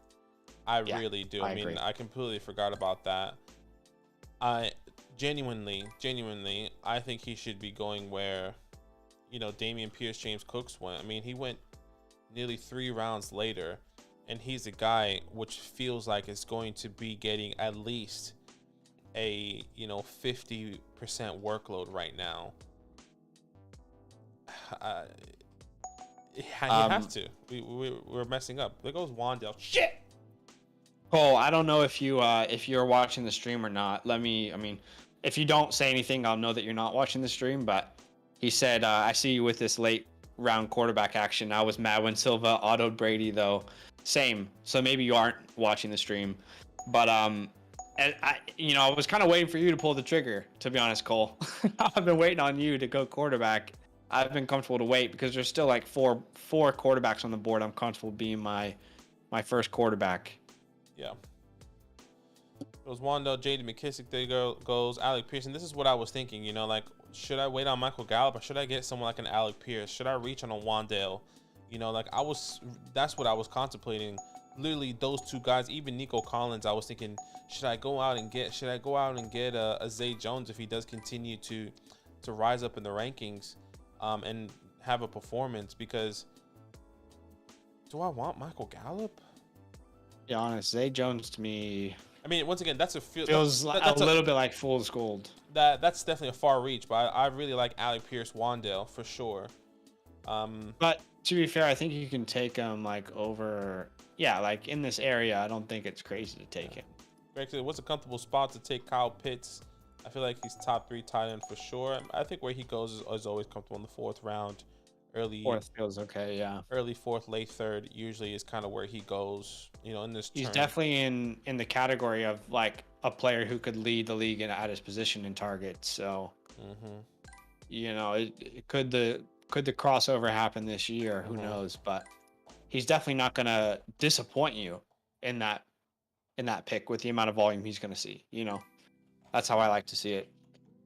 I really do. I mean, agree. I completely forgot about that. I genuinely, I think he should be going where, Damian Pierce, James Cooks went. I mean, he went nearly 3 rounds later, and he's a guy which feels like it's going to be getting at least a 50% workload right now. you have to. We're messing up. There goes Wandale. Shit. Cole, I don't know if you're watching the stream or not. I mean, if you don't say anything, I'll know that you're not watching the stream. But he said, I see you with this late round quarterback action. I was mad when Silva autoed Brady, though. Same. So maybe you aren't watching the stream. But and I was kind of waiting for you to pull the trigger, to be honest, Cole. I've been waiting on you to go quarterback. I've been comfortable to wait because there's still like four quarterbacks on the board. I'm comfortable being my first quarterback. Yeah. It was Wando, J.D. McKissick. There goes Alec Pearson. This is what I was thinking. Like, should I wait on Michael Gallup or should I get someone like an Alec Pierce? Should I reach on a Wandale? That's what I was contemplating. Literally those two guys, even Nico Collins. I was thinking, should I go out and get a Zay Jones if he does continue to rise up in the rankings, and have a performance? Because do I want Michael Gallup? Be honest, Zay Jones to me. I mean, once again, that's feels a little bit like fool's gold. That's definitely a far reach, but I really like Alec Pierce Wandale for sure. But to be fair, I think you can take him like over. Yeah, like in this area, I don't think it's crazy to take him. Actually, what's a comfortable spot to take Kyle Pitts? I feel like he's top 3 tight end for sure. I think where he goes is always comfortable in the 4th round. Fourth feels okay, yeah. Early 4th, late 3rd usually is kind of where he goes. In this. He's definitely in the category of like a player who could lead the league at his position in targets. So, could the crossover happen this year? Who knows? But he's definitely not gonna disappoint you in that pick with the amount of volume he's gonna see. That's how I like to see it.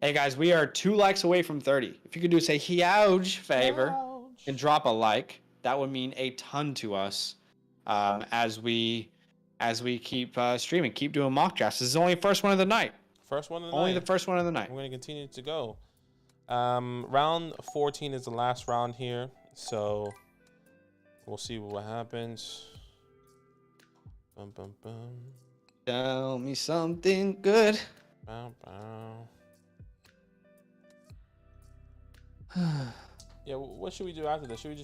Hey guys, we are 2 likes away from 30. If you could do us a huge favor and drop a like, that would mean a ton to us. As we keep streaming, keep doing mock drafts. This is only the first one of the night. Only the first one of the night. We're going to continue to go. Round 14 is the last round here, so we'll see what happens. Bum, bum, bum. Tell me something good. Bow, bow. Yeah, what should we do after this? Should we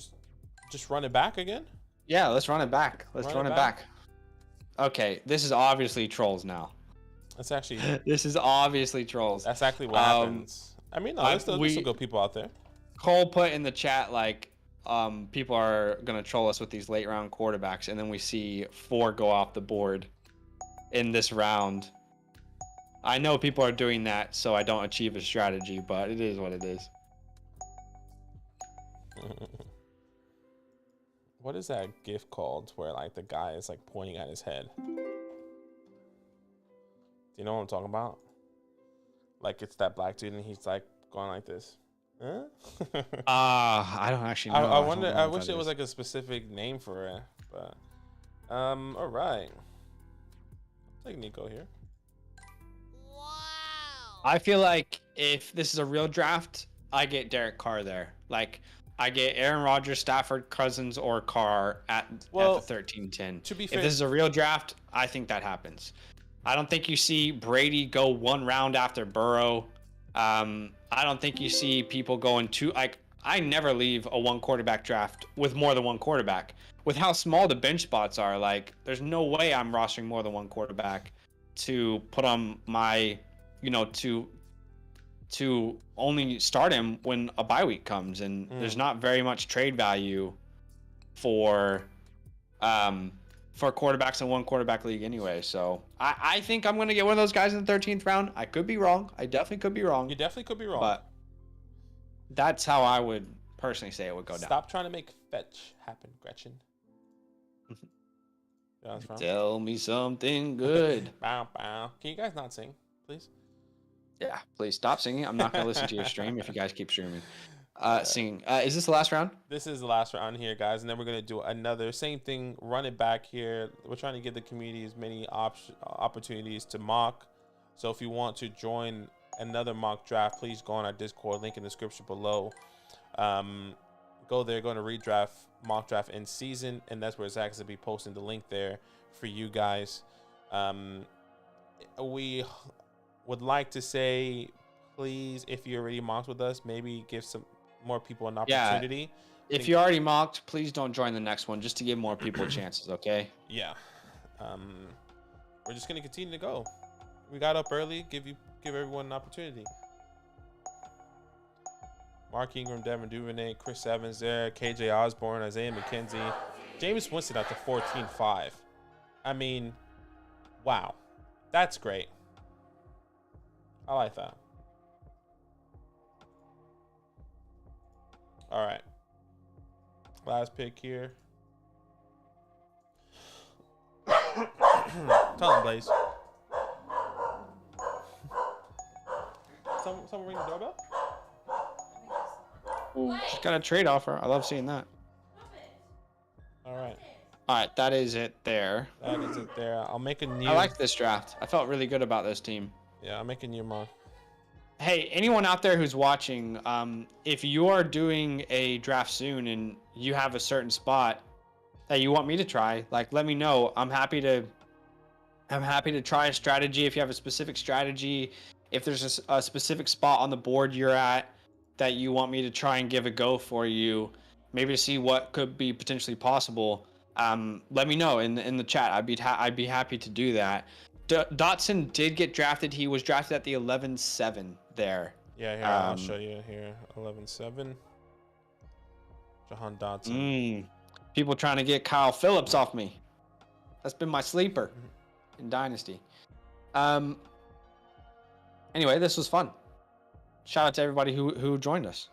just run it back again? Yeah, let's run it back. Let's run it back. Okay, this is obviously trolls now. That's actually. This is obviously trolls. That's actually what happens. I mean, no, there's still good people out there. Cole put in the chat like, people are gonna troll us with these late round quarterbacks, and then we see 4 go off the board in this round. I know people are doing that, so I don't achieve a strategy, but it is what it is. What is that GIF called where like the guy is like pointing at his head? Do you know what I'm talking about? Like it's that black dude and he's like going like this. Huh? I don't actually know. I wonder. I wish it was like a specific name for it, but all right. I'll take Nico here. Wow. I feel like if this is a real draft, I get Derek Carr there. Like I get Aaron Rodgers, Stafford, Cousins, or Carr at the 13-10. To be fair, if this is a real draft, I think that happens. I don't think you see Brady go 1 round after Burrow. I don't think you see people going I never leave a 1 quarterback draft with more than 1 quarterback. With how small the bench spots are, like there's no way I'm rostering more than 1 quarterback to put on my, to only start him when a bye week comes, and there's not very much trade value for quarterbacks in 1 quarterback league anyway. So I think I'm gonna get one of those guys in the 13th round. I could be wrong. I definitely could be wrong. You definitely could be wrong. But that's how I would personally say it would go down. Stop trying to make fetch happen, Gretchen. Tell me something good. Bow, bow. Can you guys not sing, please? Yeah, please stop singing. I'm not gonna listen to your stream if you guys keep streaming. Singing. Is this the last round? This is the last round here, guys, and then we're gonna do another same thing. Run it back here. We're trying to give the community as many opportunities to mock. So if you want to join another mock draft, please go on our Discord, link in the description below. Go there, go to redraft, mock draft in season, and that's where Zach's gonna be posting the link there for you guys. We would like to say, please, if you already mocked with us, maybe give more people an Yeah. opportunity. If you already mocked, please don't join the next one, just to give more people chances. Okay. Yeah. We're just gonna continue to go. We got up early. Give everyone an opportunity. Mark Ingram, Devin Duvernay, Chris Evans there, KJ Osborne, Isaiah McKenzie, Jameis Winston at the 14-5. I mean, wow, that's great. I like that. All right, last pick here. Tell him, Blaze. Someone ring the doorbell? Ooh, just got a trade offer. I love seeing that. All right. All right, that is it there. That is it there. I'll make a new. I like this draft. I felt really good about this team. Yeah, I'll make a new mock. Hey, anyone out there who's watching, if you are doing a draft soon and you have a certain spot that you want me to try, like, let me know. I'm happy to try a strategy. If you have a specific strategy, if there's a specific spot on the board you're at that you want me to try and give a go for you, maybe to see what could be potentially possible, let me know in the chat. I'd be happy to do that. Dotson did get drafted. He was drafted at the 11-7 there. Yeah, here, I'll show you here. 11-7. Jahan Dotson. People trying to get Kyle Phillips off me. That's been my sleeper in Dynasty. Anyway, this was fun. Shout out to everybody who joined us.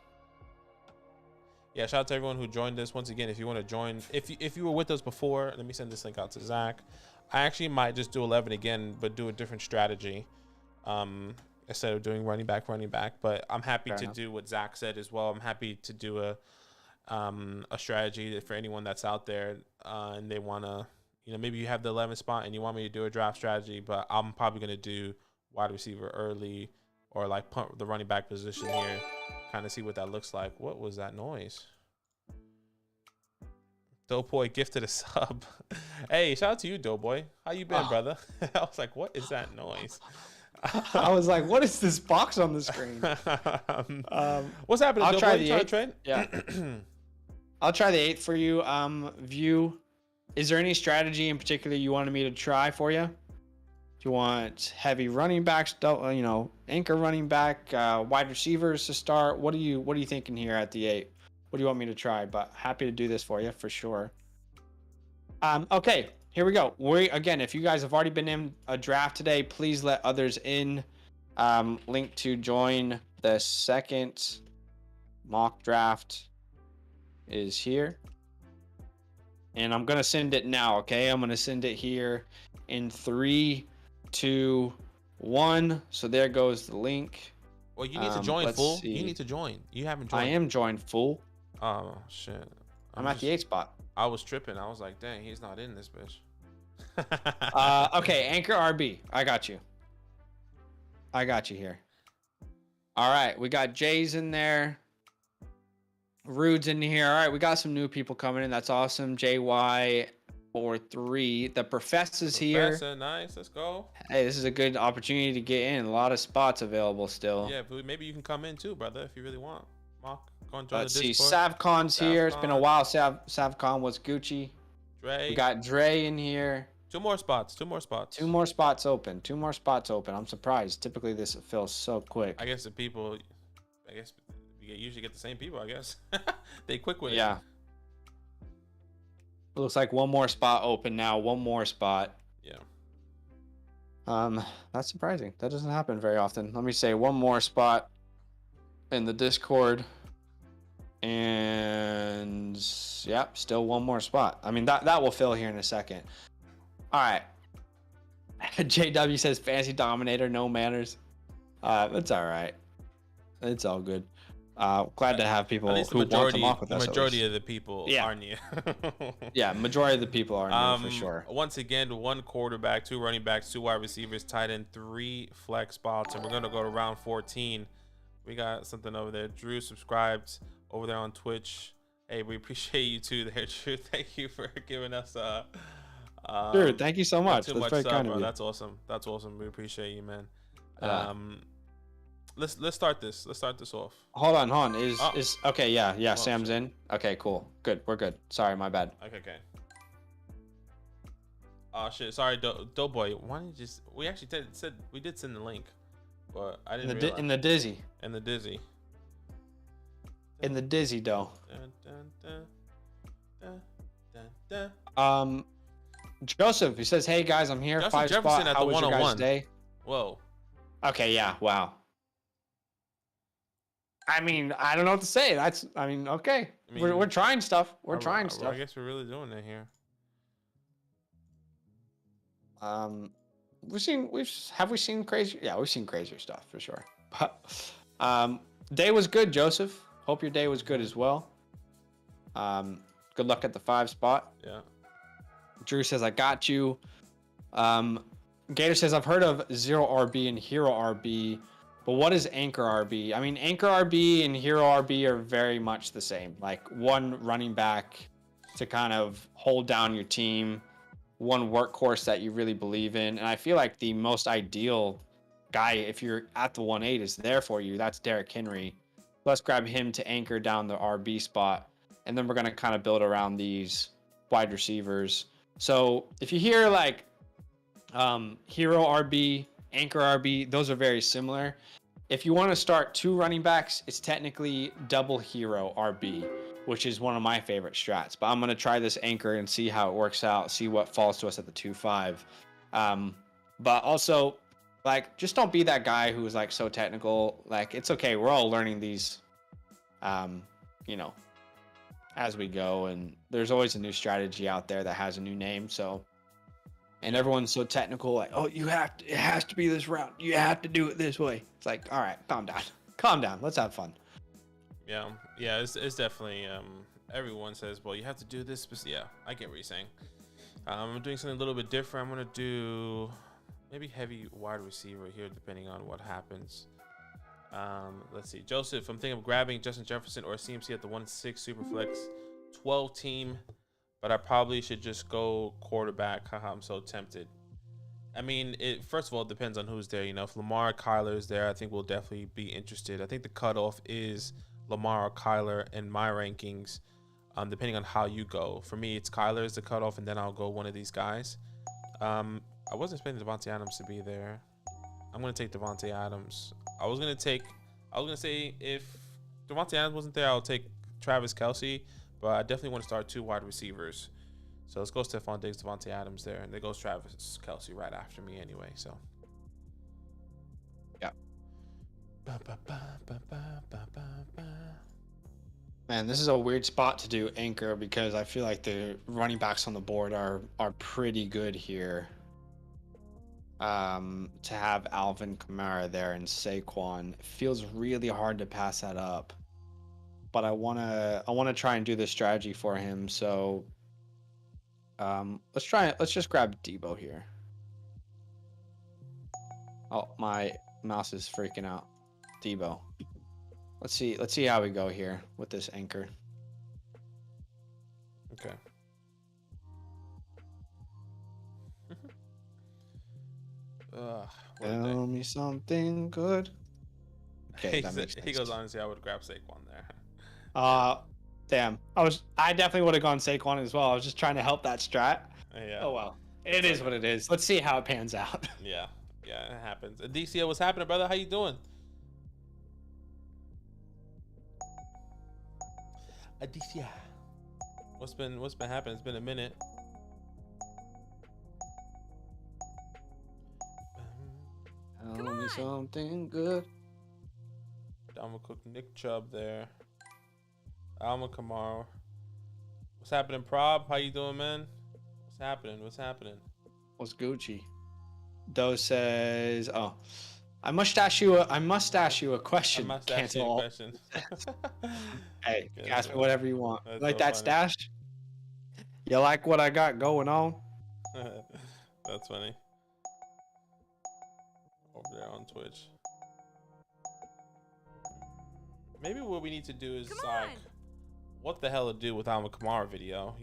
Yeah, shout out to everyone who joined us. Once again, if you want to join, if you were with us before, let me send this link out to Zach. I actually might just do 11 again, but do a different strategy instead of doing running back. But I'm happy to do what Zach said as well. I'm happy to do a strategy for anyone that's out there and they want to, maybe you have the 11th spot and you want me to do a draft strategy, but I'm probably going to do wide receiver early or like pump the running back position here, kind of see what that looks like. What was that noise? Doughboy gifted a sub. Hey, shout out to you, Doughboy. How you been, brother? I was like, what is that noise? I was like, what is this box on the screen? What's happening, I'll Doughboy? try You the trying to 8th. trade? Yeah. I'll try the 8th for you. View. Is there any strategy in particular you wanted me to try for you? Do you want heavy running backs, anchor running back, wide receivers to start? What are you thinking here at the 8? What do you want me to try? But happy to do this for you for sure. Okay, here we go. Again, if you guys have already been in a draft today, please let others in. Link to join the second mock draft is here. And I'm going to send it now, okay? I'm going to send it here in 3, 2, 1. So there goes the link. Well, you need to join, fool. You need to join. You haven't joined. I am joined, fool. Oh, shit. I'm at the 8th spot. I was tripping. I was like, dang, he's not in this bitch. Okay, Anchor RB. I got you. I got you here. All right, we got Jay's in there. Rude's in here. All right, we got some new people coming in. That's awesome. JY43. The Professor's here. Nice. Let's go. Hey, this is a good opportunity to get in. A lot of spots available still. Yeah, but maybe you can come in too, brother, if you really want. Mark, go and join Let's the see. Discord. Savcon's here. It's been a while. Savcon was Gucci. Dre. We got Dre in here. Two more spots. Two more spots open. I'm surprised. Typically, this fills so quick. I guess you usually get the same people, I guess. They quick with it. Yeah. It looks like one more spot open now. One more spot. Yeah. That's surprising. That doesn't happen very often. Let me say one more spot in the Discord. And yep, still one more spot. I mean, that will fill here in a second. All right. JW says fancy dominator, no manners. It's all right. It's all good. Glad to have people who want to mock with us. The majority of the people are new. Yeah, majority of the people are new for sure. Once again, 1 quarterback, 2 running backs, 2 wide receivers, tight end, 3 flex spots, and we're gonna go to round 14. We got something over there. Drew subscribed over there on Twitch. Hey, we appreciate you too there, Drew. Thank you for giving us Drew, thank you so much. That's very kind of you. That's awesome. We appreciate you, man. let's start this. Let's start this off. Hold on. Oh. Is okay? Yeah. Well, Sam's in. Okay, cool. Good. We're good. Sorry, my bad. Okay. Oh shit! Sorry, Doughboy. Why didn't you just? We actually said we did send the link, but I didn't realize. In the dizzy. In the dizzy. In the dizzy dough. Dun, dun, dun, dun. Joseph, he says, "Hey guys, I'm here. Justin 5 Jefferson spot. at How the was your guys' 101. day?" Whoa. Okay, yeah. Wow. I mean, I don't know what to say. Okay. We're trying stuff. We're trying stuff. I guess we're really doing it here. Have we seen crazy? Yeah, we've seen crazier stuff for sure. But day was good, Joseph. Hope your day was good as well. Good luck at the 5 spot. Yeah. Drew says, I got you. Gator says, I've heard of Zero RB and Hero RB, but what is Anchor RB? I mean, Anchor RB and Hero RB are very much the same. Like one running back to kind of hold down your team, one workhorse that you really believe in. And I feel like the most ideal guy, if you're at the 1-8, is there for you. That's Derrick Henry. Let's grab him to anchor down the RB spot. And then we're going to kind of build around these wide receivers. So if you hear like Hero RB, Anchor RB, those are very similar. If you want to start 2 running backs, it's technically double Hero RB, which is one of my favorite strats. But I'm going to try this Anchor and see how it works out, see what falls to us at the 2-5. But also, like, just don't be that guy who is like so technical. Like, it's okay. We're all learning these, as we go, and there's always a new strategy out there that has a new name. So, and everyone's so technical, like, oh, it has to be this route. You have to do it this way. It's like, all right, calm down. Let's have fun. Yeah. It's definitely. Everyone says, well, you have to do this, but yeah, I get what you're saying. I'm doing something a little bit different. I'm gonna do maybe heavy wide receiver here, depending on what happens. Let's see. Joseph, I'm thinking of grabbing Justin Jefferson or CMC at the 1-6 Superflex 12 team, but I probably should just go quarterback. Haha, I'm so tempted. I mean, first of all, it depends on who's there. If Lamar or Kyler is there, I think we'll definitely be interested. I think the cutoff is Lamar or Kyler in my rankings, depending on how you go. For me, it's Kyler is the cutoff, and then I'll go one of these guys. I wasn't expecting Devontae Adams to be there. I'm going to take Devontae Adams. I was going to say if Devontae Adams wasn't there, I'll take Travis Kelce, but I definitely want to start 2 wide receivers. So let's go Stephon Diggs, Devontae Adams there, and there goes Travis Kelce right after me anyway. So, yeah. Man, this is a weird spot to do anchor because I feel like the running backs on the board are pretty good here. To have Alvin Kamara there and Saquon, it feels really hard to pass that up. But I wanna try and do this strategy for him. So let's try it. Let's just grab Debo here. Oh, my mouse is freaking out. Debo. Let's see how we go here with this anchor. Okay. Tell me something good. Okay, he goes, honestly, I would grab Saquon there. Damn. I definitely would have gone Saquon as well. I was just trying to help that strat. Yeah. Oh well. It is what it is. Let's see how it pans out. Yeah, it happens. DCO, what's happening, brother? How you doing? DCO. What's been happening? It's been a minute. Tell me something good. Dalvin Cook, Nick Chubb there. Alma Kamara. What's happening, Prob? How you doing, man? What's happening? What's Gucci? Doe says, "Oh, I must ask you a question." Hey, ask me whatever you want. That's like so that funny. stash? You like what I got going on? That's funny. Over there on Twitch. Maybe what we need to do is like, what the hell to do with Alma Kamara video,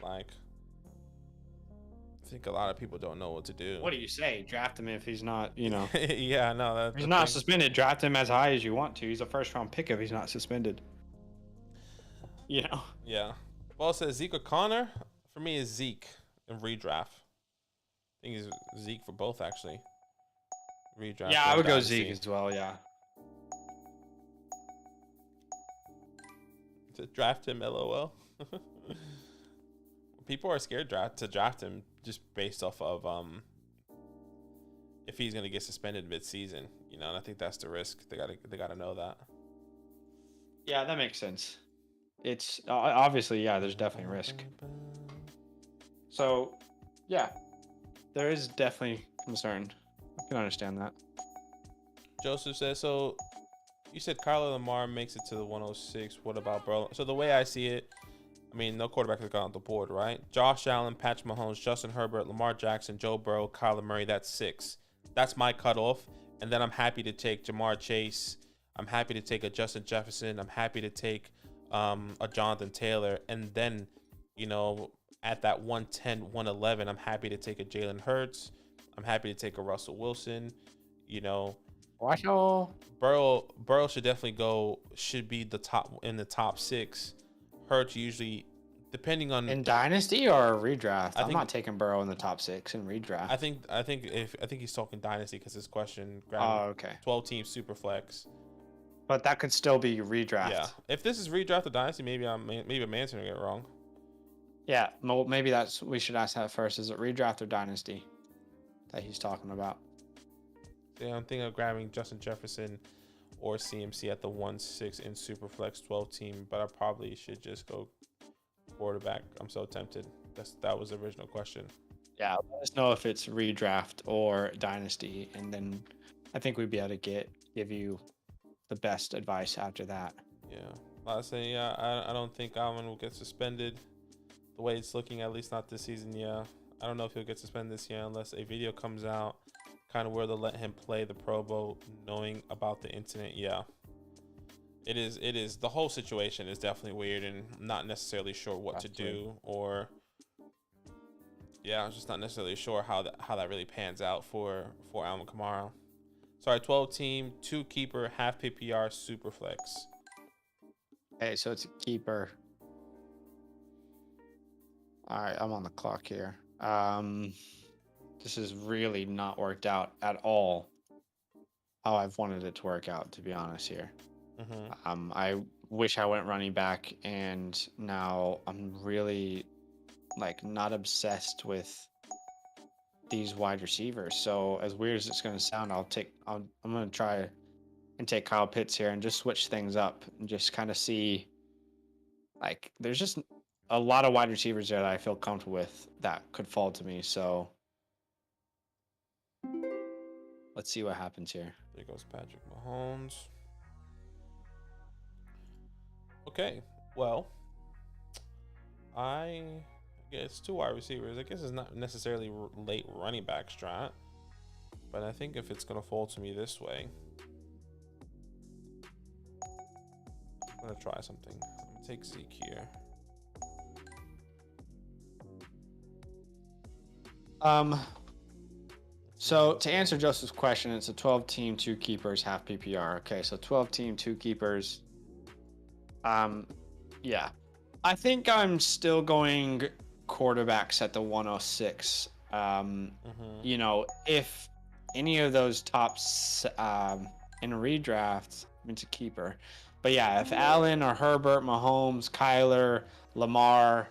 like think a lot of people don't know what to do. What do you say? Draft him if he's not, Yeah, no, that's he's the not thing. suspended. Draft him as high as you want to. He's a first round pick if he's not suspended. Yeah. Well, it says Zeke or Connor. For me, is Zeke in redraft. I think he's Zeke for both, actually. Redraft. Yeah, I and would go Dynasty. Zeke as well. Yeah. To draft him, LOL. People are scared to draft him just based off of if he's gonna get suspended mid-season, and I think that's the risk. They gotta know that. Yeah, that makes sense. It's obviously, yeah, there's definitely risk. So, yeah, there is definitely concern. I can understand that. Joseph says, so you said Kyler Lamar makes it to the 106. What about Burrow? So the way I see it, I mean, no quarterback has gone on the board, right? Josh Allen, Patrick Mahomes, Justin Herbert, Lamar Jackson, Joe Burrow, Kyler Murray. That's 6. That's my cutoff. And then I'm happy to take Jamar Chase. I'm happy to take a Justin Jefferson. I'm happy to take a Jonathan Taylor. And then, at that 110, 111, I'm happy to take a Jalen Hurts. I'm happy to take a Russell Wilson. Watch all. Burrow should be in the top 6. Hurts usually, depending on In Dynasty or redraft? I'm think- not taking Burrow in the top 6 in redraft. I think he's talking Dynasty because his question Oh, grabbing okay. 12-team super flex. But that could still be redraft. Yeah, if this is redraft or Dynasty, maybe I'm answering it wrong. Yeah, maybe we should ask that first. Is it redraft or Dynasty that he's talking about? Yeah, I'm thinking of grabbing Justin Jefferson or CMC at the 1-6 in Superflex 12-team, but I probably should just go quarterback. I'm so tempted. That was the original question. Yeah, let us know if it's redraft or Dynasty, and then I think we'd be able to give you the best advice after that. Yeah, I say I don't think Alvin will get suspended. The way it's looking, at least not this season. Yeah, I don't know if he'll get suspended this year unless a video comes out, kind of where they'll let him play the Pro Bowl, knowing about the incident. Yeah, it is. The whole situation is definitely weird, and I'm not necessarily sure what to do, or I'm just not necessarily sure how that really pans out for Alvin Kamara. Sorry, 12-team, 2 keeper, half PPR, super flex. Okay, so it's a keeper. All right, I'm on the clock here. This has really not worked out at all how I've wanted it to work out, to be honest here. Mm-hmm. I wish I went running back, and now I'm really not obsessed with these wide receivers. So as weird as it's going to sound, I'm going to try and take Kyle Pitts here and just switch things up and just kind of see, there's just a lot of wide receivers there that I feel comfortable with that could fall to me. So let's see what happens here. There goes Patrick Mahomes. Okay, well, I guess 2 wide receivers. I guess it's not necessarily late running back strat, but I think if it's going to fall to me this way, I'm going to try something. I'm going to take Zeke here. So to answer Joseph's question, it's a 12-team, 2 keepers, half PPR. Okay, so 12-team, 2 keepers. Yeah. I think I'm still going quarterbacks at the 106. If any of those tops in redraft, it's a keeper. But yeah, if Allen or Herbert, Mahomes, Kyler, Lamar,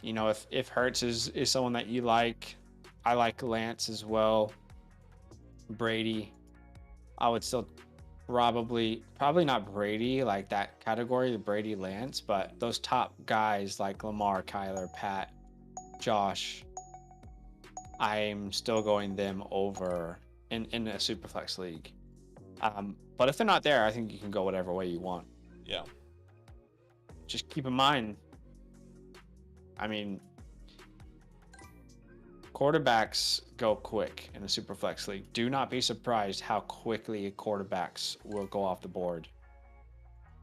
if Hurts is someone that you like, I like Lance as well. Brady, I would still probably not Brady, like that category, the Brady Lance, but those top guys like Lamar, Kyler, Pat, Josh, I'm still going them over in a Superflex league. But if they're not there, I think you can go whatever way you want. Yeah. Just keep in mind, I mean, quarterbacks go quick in the Superflex league. Do not be surprised how quickly quarterbacks will go off the board.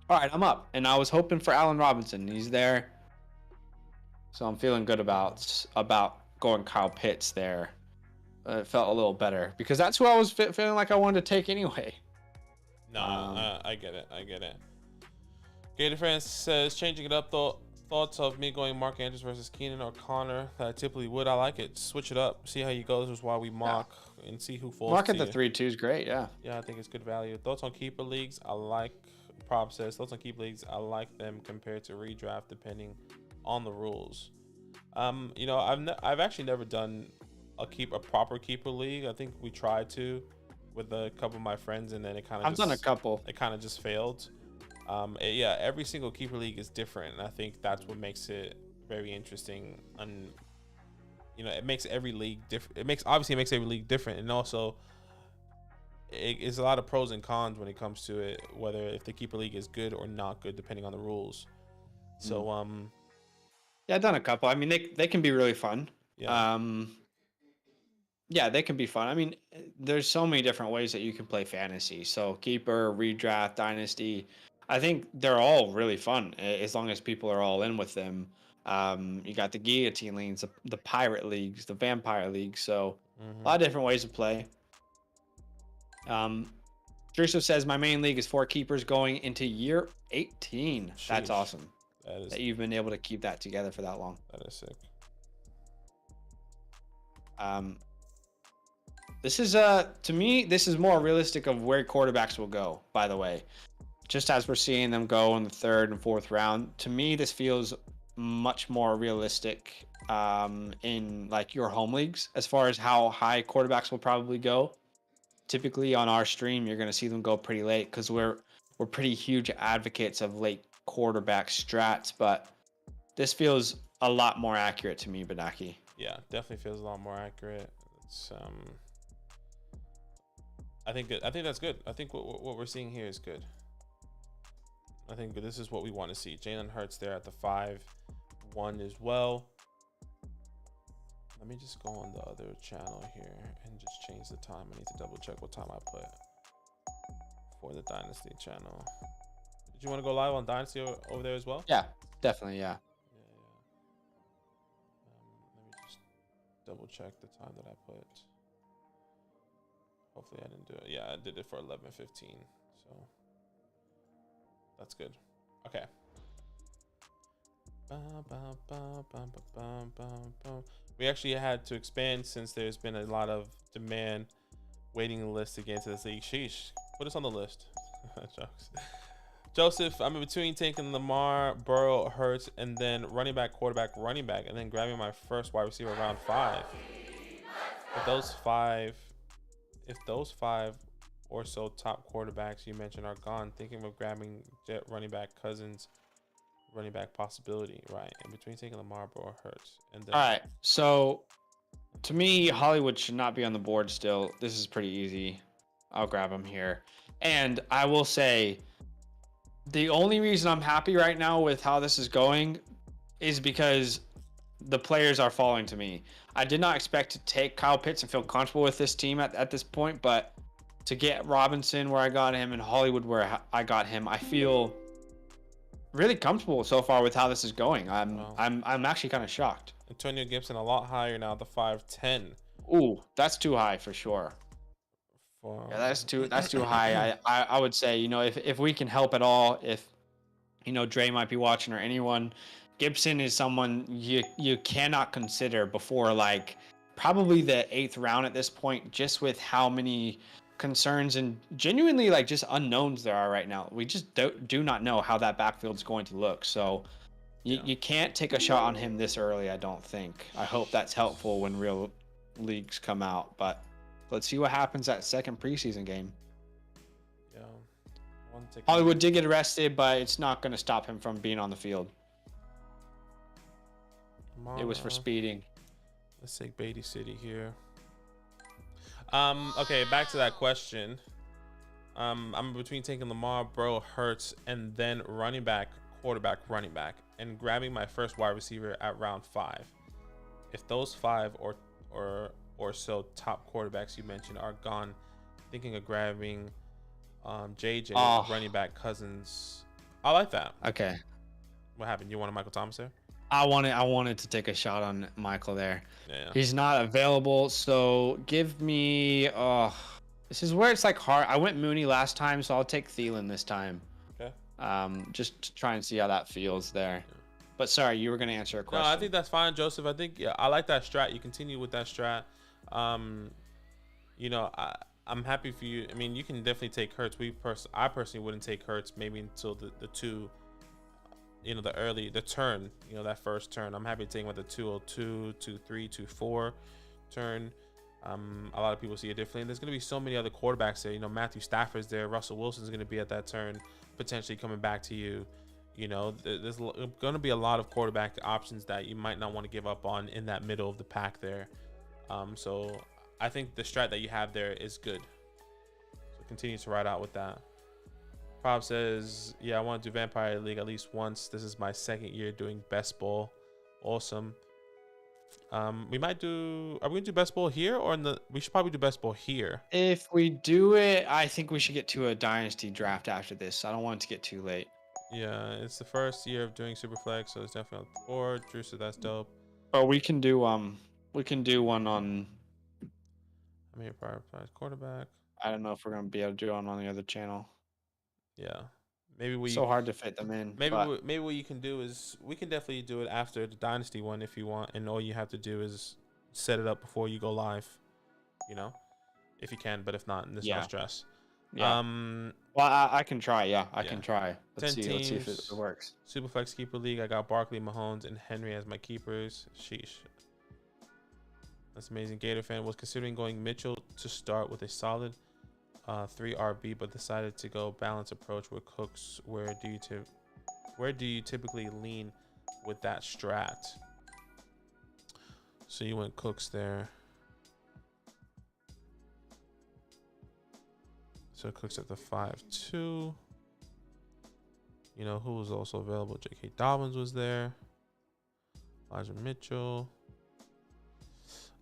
All right, I'm up, and I was hoping for Allen Robinson. He's there, so I'm feeling good about going Kyle Pitts there. It felt a little better because that's who I was feeling like I wanted to take anyway. No, I get it. I get it. Gator France says, changing it up though. Thoughts of me going Mark Andrews versus Keenan or Connor that I typically would. I like it. Switch it up. See how you go. This is why we mock and see who falls. Mark at the 3-2 is great. Yeah. Yeah, I think it's good value. Thoughts on keeper leagues? I like. Prop says thoughts on keeper leagues. I like them compared to redraft depending on the rules. You know, I've actually never done a proper keeper league. I think we tried to with a couple of my friends, and then it kind of. I've done a couple. It kind of just failed. Yeah, every single keeper league is different, and I think that's what makes it very interesting. And you know, it makes every league different. It makes every league different, and also it's a lot of pros and cons when it comes to it, whether if the keeper league is good or not good, depending on the rules. So yeah, I've done a couple. I mean, they can be really fun. Yeah. Yeah, they can be fun. I mean, there's so many different ways that you can play fantasy. So keeper, redraft, dynasty. I think they're all really fun as long as people are all in with them. You got the guillotine leagues, the pirate leagues, the vampire leagues. So a lot of different ways to play. Druso says my main league is 4 keepers going into year 18. Sheesh. That's awesome. That you've been able to keep that together for that long. That is sick. This is to me, this is more realistic of where quarterbacks will go, by the way. Just as we're seeing them go in the 3rd and 4th round, to me this feels much more realistic in like your home leagues as far as how high quarterbacks will probably go. Typically on our stream, you're going to see them go pretty late because we're pretty huge advocates of late quarterback strats, but this feels a lot more accurate to me, Benaki. Yeah, definitely feels a lot more accurate. It's I think that's good. I think what we're seeing here is good. I think this is what we want to see. Jalen Hurts there at the 5-1 as well. Let me just go on the other channel here and just change the time. I need to double check what time I put for the Dynasty channel. Did you want to go live on Dynasty over there as well? Yeah, definitely. Yeah. Let me just double check the time that I put. Hopefully I didn't do it. Yeah, I did it for 11:15. So that's good. Okay. We actually had to expand since there's been a lot of demand waiting list to get into this league. Sheesh. Put us on the list. Jokes. Joseph, I'm in between taking Lamar, Burrow, Hurts, and then running back, quarterback, running back, and then grabbing my first wide receiver round 5. If those five or so top quarterbacks you mentioned are gone, thinking of grabbing Jet running back Cousins, running back possibility, right? In between taking Lamar, Burrow, Hurts, and then. All right. So to me, Hollywood should not be on the board still. This is pretty easy. I'll grab him here. And I will say the only reason I'm happy right now with how this is going is because the players are falling to me. I did not expect to take Kyle Pitts and feel comfortable with this team at this point, but to get Robinson where I got him and Hollywood where I got him, I feel really comfortable so far with how this is going. I'm actually kind of shocked. Antonio Gibson a lot higher now, the 5'10". Ooh, that's too high for sure. Yeah, that's too high. I would say, you know, if we can help at all, if you know Dre might be watching or anyone, Gibson is someone you cannot consider before like probably the 8th round at this point, just with how many concerns and genuinely like just unknowns there are right now. We just do not know how that backfield's going to look. So you can't take a shot on him this early, I don't think. I hope that's helpful when real leagues come out, but let's see what happens that second preseason game. Yeah. Hollywood did get arrested, but it's not going to stop him from being on the field. It was for speeding. Let's take Beatty City here. Okay, back to that question. I'm between taking Lamar, Burrow, Hurts, and then running back, quarterback, running back, and grabbing my first wide receiver at round 5. If those 5 or so top quarterbacks you mentioned are gone, thinking of grabbing JJ, running back Cousins. I like that. Okay. What happened? You want a Michael Thomas there? I wanted to take a shot on Michael there. Yeah. He's not available, so give me. This is where it's like hard. I went Mooney last time, so I'll take Thielen this time. Okay. Just to try and see how that feels there. But sorry, you were gonna answer a No, question. I think that's fine, Joseph. I think I like that strat. You continue with that strat. You know, I'm happy for you. I mean, you can definitely take Hurts. I personally wouldn't take Hurts maybe until the two. You know, the turn. You know, that first turn. I'm happy to take him at the 202, 23, 24 turn. A lot of people see it differently. And there's going to be so many other quarterbacks there. You know, Matthew Stafford's there. Russell Wilson's going to be at that turn, potentially coming back to you. You know, there's going to be a lot of quarterback options that you might not want to give up on in that middle of the pack there. So I think the strat that you have there is good. So continue to ride out with that. Prob says, yeah, I want to do Vampire League at least once. This is my second year doing Best Ball. Awesome. We might do. Are we gonna do Best Ball here or in the? We should probably do Best Ball here. If we do it, I think we should get to a dynasty draft after this. I don't want it to get too late. Yeah, it's the first year of doing Superflex, so it's definitely on the board. Drew said that's dope. Oh, we can do one on. I'm here prioritize quarterback. I don't know if we're gonna be able to do one on the other channel. Yeah, maybe we. So hard to fit them in. Maybe what you can do is we can definitely do it after the Dynasty one if you want, and all you have to do is set it up before you go live. You know, if you can, but if not, there's no stress. Yeah. Well, I can try. Yeah, I can try. Let's 10 see. teams, Let's see if it works. Superflex Keeper League. I got Barkley, Mahomes, and Henry as my keepers. Sheesh. That's amazing. Gator fan was considering going Mitchell to start with a solid 3 RB, but decided to go balance approach with Cooks. Where do you typically lean with that strat? So you went Cooks there. So Cooks at the 5-2. You know who was also available? J.K. Dobbins was there. Elijah Mitchell.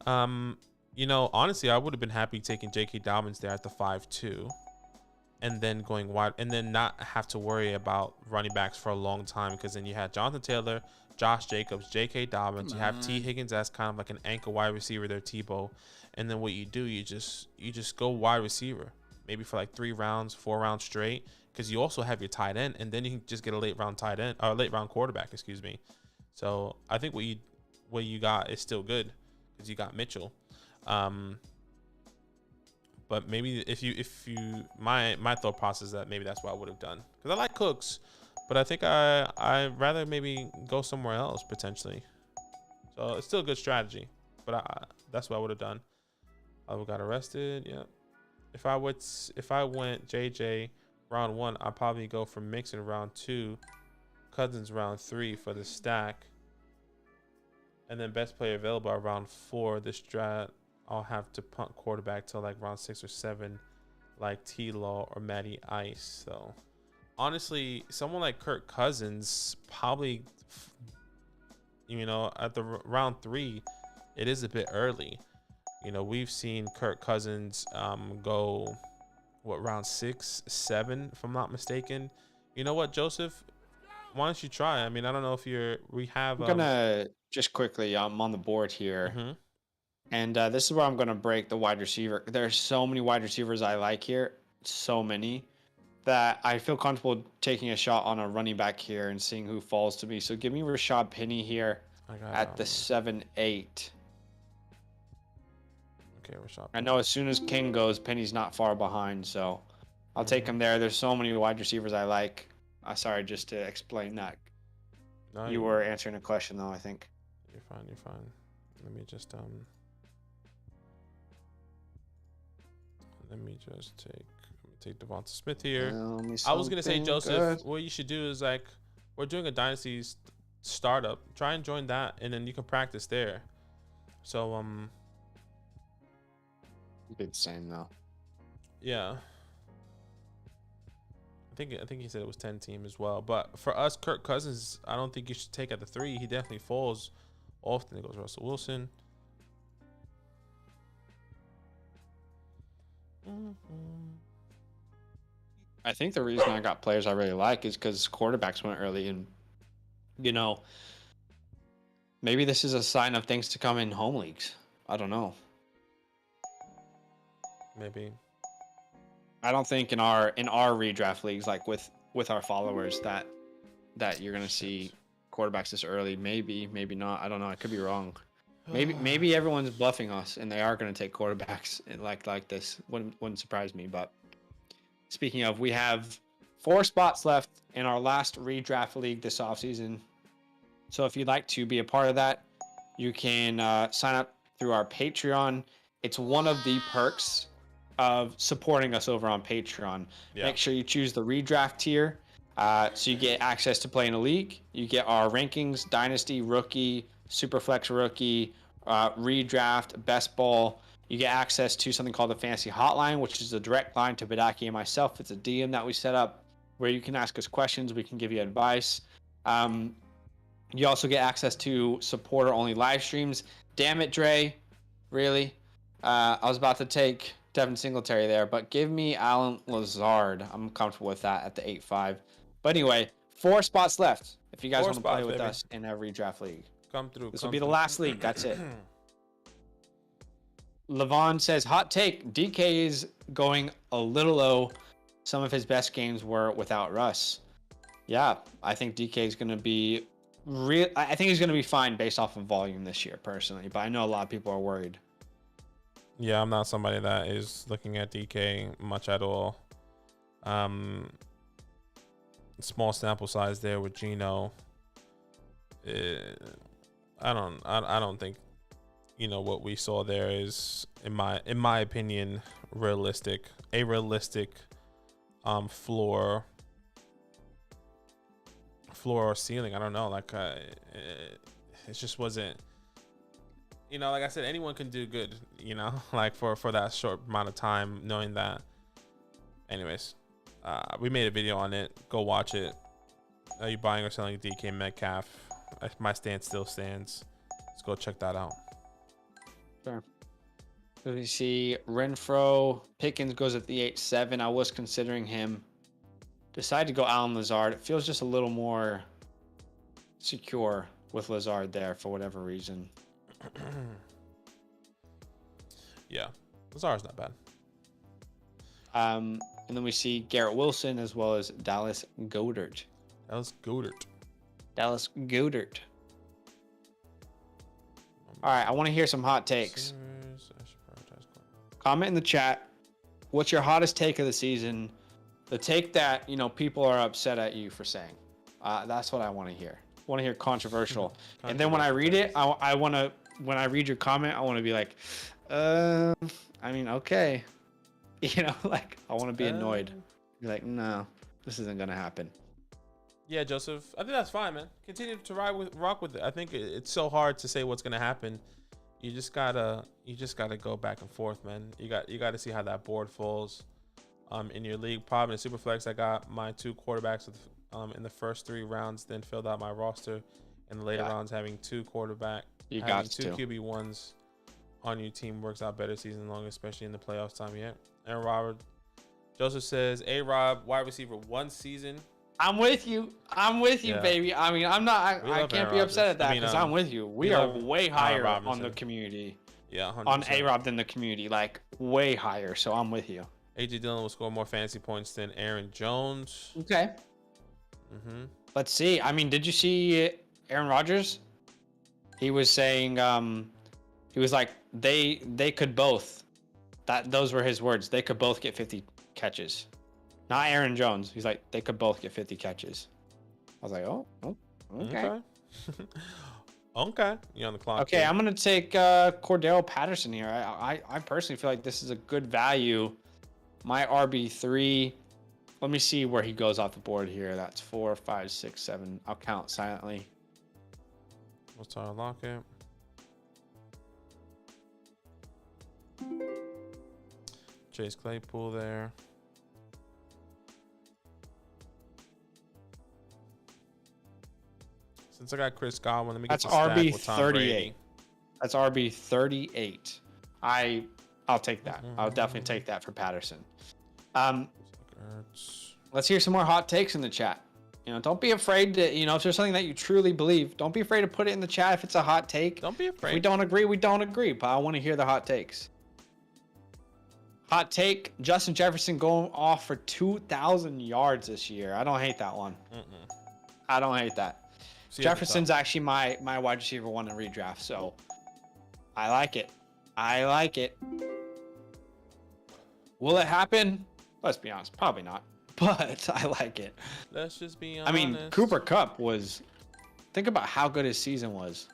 You know, honestly, I would have been happy taking J.K. Dobbins there at the 5-2 and then going wide and then not have to worry about running backs for a long time, because then you had Jonathan Taylor, Josh Jacobs, J.K. Dobbins. You have T. Higgins as kind of like an anchor wide receiver there, Tebow. And then what you do, you just go wide receiver, maybe for like 3 rounds, 4 rounds straight, because you also have your tight end, and then you can just get a late round quarterback, excuse me. So I think what you got is still good, because you got Mitchell. But maybe if you my thought process is that maybe that's what I would have done, because I like Cooks, but I think I'd rather maybe go somewhere else potentially. So it's still a good strategy, but that's what I would have done. I would got arrested. Yeah. If I went JJ round 1, I'd probably go for Mixon round 2, Cousins round 3 for the stack, and then best player available around 4. The strat, I'll have to punt quarterback till like round 6 or 7, like T-Law or Matty Ice. So honestly, someone like Kirk Cousins probably, you know, at the round 3, it is a bit early. You know, we've seen Kirk Cousins go round 6, 7, if I'm not mistaken. You know what, Joseph? Why don't you try? I mean, I don't know if we have. I'm gonna just quickly. I'm on the board here. Mm-hmm. And this is where I'm going to break the wide receiver. There's so many wide receivers I like here, so many, that I feel comfortable taking a shot on a running back here and seeing who falls to me. So give me Rashad Penny here at the 7-8. Okay, Rashad. I know as soon as King goes, Penny's not far behind, so I'll take him there. There's so many wide receivers I like. Sorry, just to explain that. No, you were answering a question, though, I think. You're fine. Let me just take Devonta Smith here. I was gonna say, Joseph, what you should do is, like, we're doing a dynasty startup. Try and join that, and then you can practice there. So be the same though. Yeah. I think he said it was 10 team as well. But for us, Kirk Cousins, I don't think you should take at the 3. He definitely falls often. It goes Russell Wilson. I think the reason I got players I really like is because quarterbacks went early, and you know, Maybe this is a sign of things to come in home leagues. I don't know. Maybe. I don't think in our redraft leagues, like with our followers, that you're gonna see quarterbacks this early. Maybe not. I don't know. I could be wrong. Maybe everyone's bluffing us and they are gonna take quarterbacks like this. Wouldn't surprise me. But speaking of, we have 4 spots left in our last redraft league this offseason. So if you'd like to be a part of that, you can sign up through our Patreon. It's one of the perks of supporting us over on Patreon. Yeah. Make sure you choose the redraft tier, so you get access to play in a league. You get our rankings: Dynasty, Rookie, Superflex Rookie, Redraft, Best Ball. You get access to something called the Fantasy Hotline, which is a direct line to Badaki and myself. It's a DM that we set up where you can ask us questions. We can give you advice. You also get access to supporter-only live streams. Damn it, Dre. Really? I was about to take Devin Singletary there, but give me Alan Lazard. I'm comfortable with that at the 8-5. But anyway, 4 spots left if you guys want to play with us in every draft league. Come through. This will be the last league. That's it. Levon says, hot take, DK is going a little low. Some of his best games were without Russ. Yeah, I think DK is going to be I think he's going to be fine based off of volume this year, personally. But I know a lot of people are worried. Yeah, I'm not somebody that is looking at DK much at all. Small sample size there with Geno. I don't think, what we saw there is, in my opinion, realistic. A realistic floor or ceiling. I don't know. Like it just wasn't. Like I said, anyone can do good. Like for that short amount of time, knowing that. Anyways, we made a video on it. Go watch it. Are you buying or selling DK Metcalf? My stance still stands. Let's go check that out. Sure. So we see Renfro. Pickens goes at the 8-7. I was considering him. Decided to go Alan Lazard. It feels just a little more secure with Lazard there for whatever reason. Yeah, Lazard's not bad. And then we see Garrett Wilson as well as Dallas Goedert. Dallas Goedert. All right, I want to hear some hot takes. Comment in the chat. What's your hottest take of the season? The take that people are upset at you for saying. That's what I want to hear. I want to hear controversial. And then when I read it, I want to. When I read your comment, I want to be like, okay. Like I want to be annoyed. Be like, no, this isn't gonna happen. Yeah, Joseph, I think that's fine, man. Continue to rock with it. I think it's so hard to say what's gonna happen. You just gotta go back and forth, man. You got to see how that board falls. In your league, probably in Superflex, I got my 2 quarterbacks in the first 3 rounds, then filled out my roster in the later rounds, having 2 quarterback. You got 2 QB1s on your team works out better season long, especially in the playoffs time. Yeah. And Robert Joseph says, Rob, wide receiver 1 season. I'm with you, baby. I mean, I'm not. I can't be upset at that because I'm with you. We are way higher on the community. Yeah, 100%. On A-Rob than the community, like way higher. So I'm with you. AJ Dillon will score more fantasy points than Aaron Jones. Okay. Let's see. I mean, did you see Aaron Rodgers? He was saying, he was like, they could both. Those were his words. They could both get 50 catches. Not Aaron Jones. He's like, they could both get 50 catches. I was like, oh okay. Okay. You on the clock? Okay, I'm gonna take Cordero Patterson here. I personally feel like this is a good value. My RB3. Let me see where he goes off the board here. That's 4, 5, 6, 7. I'll count silently. What's our Lockett? Chase Claypool there. Since I got Chris Godwin, let me get that's RB 38. That's RB 38. I'll take that. I'll definitely take that for Patterson. Let's hear some more hot takes in the chat. don't be afraid to, if there's something that you truly believe, don't be afraid to put it in the chat if it's a hot take. Don't be afraid. If we don't agree, we don't agree, but I want to hear the hot takes. Hot take, Justin Jefferson going off for 2,000 yards this year. I don't hate that one. I don't hate that. Jefferson's actually my wide receiver 1 in redraft, so I like it. I like it. Will it happen? Let's be honest, probably not. But I like it. Let's just be honest. I mean, Cooper Kupp was. Think about how good his season was.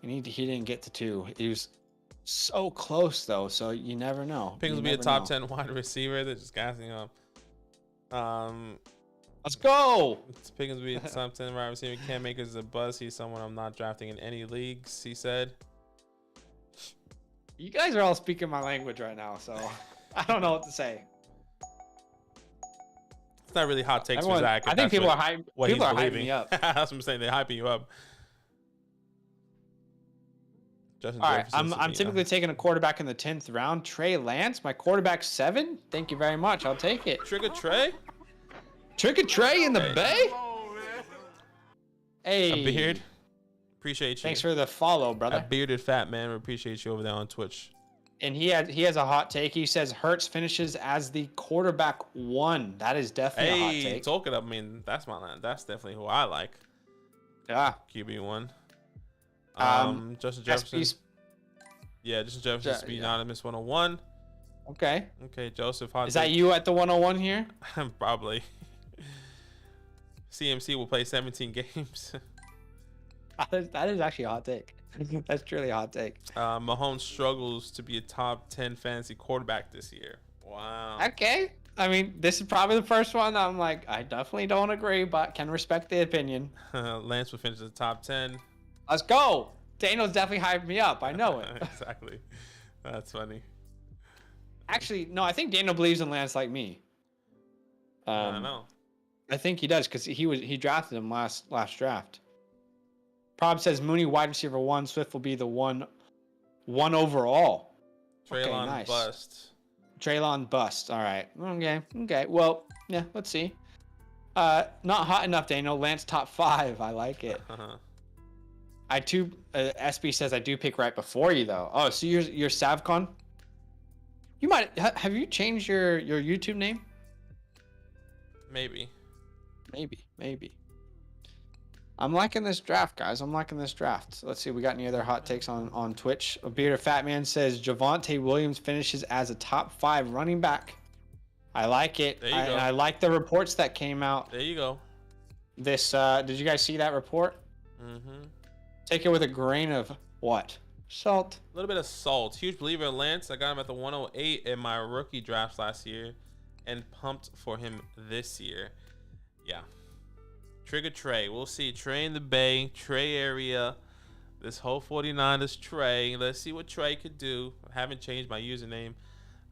He didn't get to 2. He was so close though, so you never know. Pickens will be a top 10 wide receiver. They're just gassing up. Let's go. Pickens will be a top 10 wide receiver. Cam Akers is a buzz. He's someone I'm not drafting in any leagues. He said. You guys are all speaking my language right now, so I don't know what to say. It's not really hot takes for Zach. I think people are hyping me up. That's what I'm saying. They're hyping you up. All right, I'm typically taking a quarterback in the 10th round. Trey Lance, my quarterback 7. Thank you very much. I'll take it. Trigger Trey? Trigger Trey in the Bay? Hey. A beard? Appreciate you. Thanks for the follow, brother. A bearded fat man. We appreciate you over there on Twitch. And he has a hot take. He says Hurts finishes as the quarterback 1. That is definitely a hot take. Talking of, I mean, that's my line. That's definitely who I like. Yeah. QB1. Justin Jefferson. Yeah, Justin Jefferson, Speed Anonymous 101. Okay. Okay, Joseph. Hot is that you at the 101 here? Probably. CMC will play 17 games. That is actually a hot take. That's truly a hot take. Mahomes struggles to be a top 10 fantasy quarterback this year. Wow. Okay. I mean, this is probably the first one I'm like, I definitely don't agree, but can respect the opinion. Lance will finish the top 10. Let's go. Daniel's definitely hyped me up. I know it. Exactly. That's funny. Actually, no, I think Daniel believes in Lance like me. I don't know. I think he does because he drafted him last draft. Prob says Mooney wide receiver 1. Swift will be the one overall. Treylon bust. Treylon bust. All right. Okay. Well, yeah. Let's see. Not hot enough, Daniel. Lance top 5. I like it. SB says I do pick right before you though. Oh, so you're Savcon. You might have you changed your YouTube name? Maybe. I'm liking this draft, guys. I'm liking this draft. Let's see. We got any other hot takes on Twitch? A bearded fat man says Javonte Williams finishes as a top 5 running back. I like it. There you go. I like the reports that came out. There you go. This did you guys see that report? Take it with a grain of what? Salt. A little bit of salt. Huge believer in Lance. I got him at the 108 in my rookie drafts last year and pumped for him this year. Yeah. Trigger Trey. We'll see. Trey in the Bay. Trey area. This whole 49ers Trey. Let's see what Trey could do. I haven't changed my username.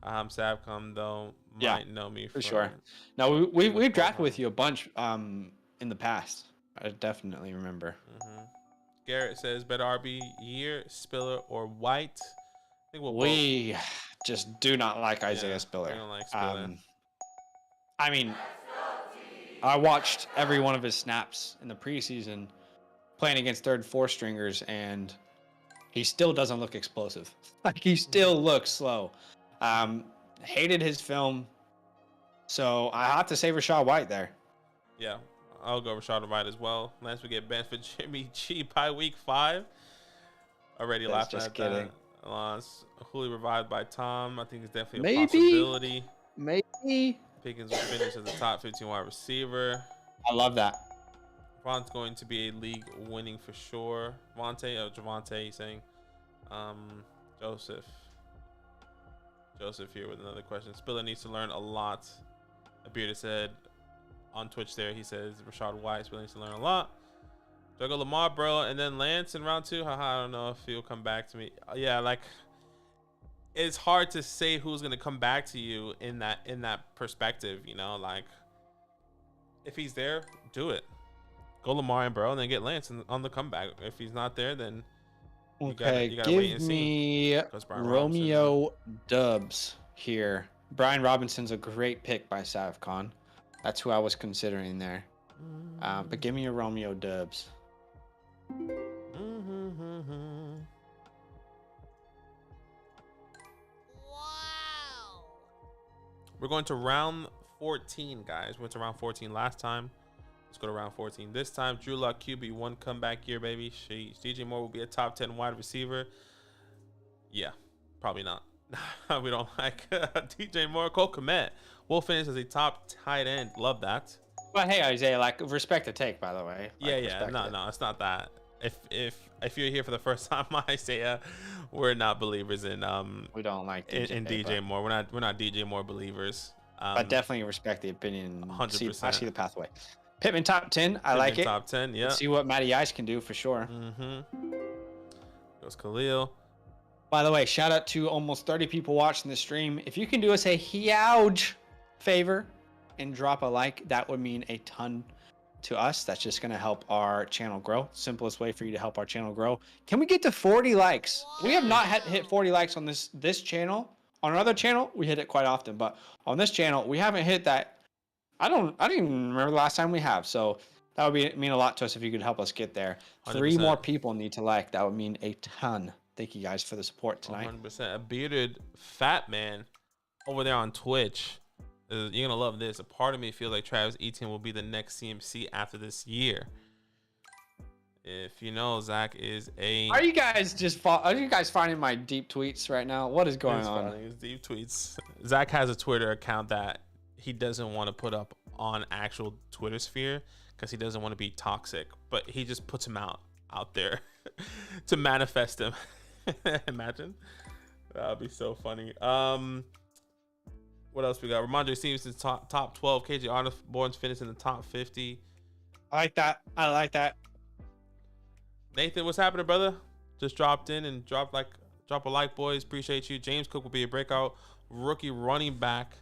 Savcom, though, might know me for sure. No, we've drafted with you a bunch in the past. I definitely remember. Garrett says better RB year, Spiller or White. I think we just do not like Isaiah Spiller. We don't like Spiller. I mean, I watched every one of his snaps in the preseason playing against 3rd and 4th stringers, and he still doesn't look explosive. Like, he still looks slow. Hated his film. So I have to say Rachaad White there. Yeah. I'll go Rachaad White as well. Lance will get benched for Jimmy G by week 5. Already laughing at that. Lance, Julio revived by Tom. I think it's definitely a possibility. Maybe. Pickens will finish as a top 15 wide receiver. I love that. Von's going to be a league winning for sure. Javonte, he's saying. Joseph here with another question. Spiller needs to learn a lot. Bearder said on Twitch there, he says Rachaad White needs to learn a lot. Do I go Lamar, bro, and then Lance in round 2? I don't know if he'll come back to me. Yeah, like, it's hard to say who's gonna come back to you in that perspective, you know. Like, if he's there, do it. Go Lamar and Burrow, and then get Lance on the comeback. If he's not there, then you gotta wait and see. Give me Romeo Dubs here. Brian Robinson's a great pick by Savcon. That's who I was considering there. But give me your Romeo dubs. We're going to round 14, guys. We went to round 14 last time. Let's go to round 14 this time. Drew Lock QB, one comeback year, baby. DJ Moore will be a top 10 wide receiver. Yeah, probably not. We don't like DJ Moore. Cole Kmet will finish as a top tight end. Love that. But hey, Isaiah, like, respect the take, by the way. Yeah, yeah. No, it's not that. If you're here for the first time, Isaiah, we're not believers in we don't like DJ Moore. We're not DJ Moore believers. But definitely respect the opinion. 100%. I see the pathway. Pittman top 10. I like it. Top 10. Yeah. Let's see what Matty Ice can do for sure. Goes Khalil. By the way, shout out to almost 30 people watching the stream. If you can do us a huge favor and drop a like, that would mean a ton to us. That's just going to help our channel grow. Simplest way for you to help our channel grow. Can we get to 40 likes? We have not hit 40 likes on this channel. On another channel, we hit it quite often, but on this channel, we haven't hit that. I don't even remember the last time we have. So that would mean a lot to us if you could help us get there. 100%. 3 more people need to like. That would mean a ton. Thank you guys for the support tonight. 100%. A bearded fat man over there on Twitch. You're going to love this. A part of me feels like Travis Etienne will be the next CMC after this year. If you know, Zach is a... Are you guys finding my deep tweets right now? What is going on? His deep tweets. Zach has a Twitter account that he doesn't want to put up on actual Twitter sphere because he doesn't want to be toxic, but he just puts him out there to manifest him. Imagine. That would be so funny. What else we got? Ramondre Stevenson's top 12. KJ Osborne's finished in the top 50. I like that. Nathan, what's happening, brother? Just dropped in and drop a like, boys. Appreciate you. James Cook will be a breakout rookie running back.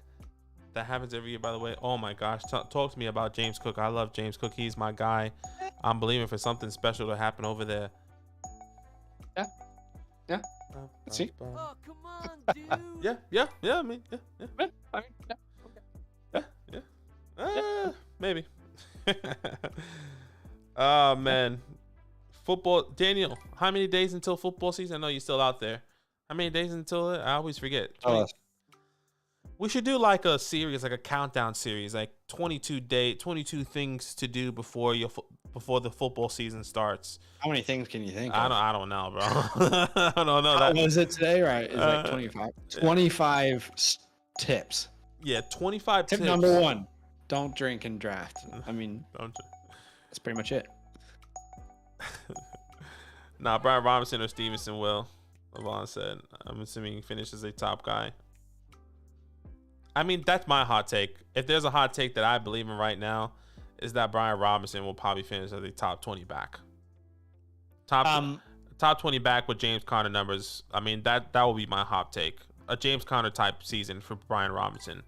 That happens every year, by the way. Oh my gosh, talk to me about James Cook. I love James Cook. He's my guy. I'm believing for something special to happen over there. Yeah. Let's see. Oh, come on, dude. Yeah. I mean, maybe. Oh man, football. Daniel, how many days until football season? I know you're still out there. How many days until it? I always forget. We should do like a series, like a countdown series, like 22 things to do before the football season starts. How many things can you think? I don't know, bro. I don't know. How was it today? Right, it's like 25. 25 tips. Yeah, 25 Tip tips. number 1: don't drink and draft. I mean, that's pretty much it. Nah, Brian Robinson or Stevenson will. LeVon said. I'm assuming he finishes a top guy. I mean, that's my hot take. If there's a hot take that I believe in right now, is that Brian Robinson will probably finish as a top 20 back. Top 20 back with James Conner numbers. I mean, that will be my hot take. A James Conner type season for Brian Robinson.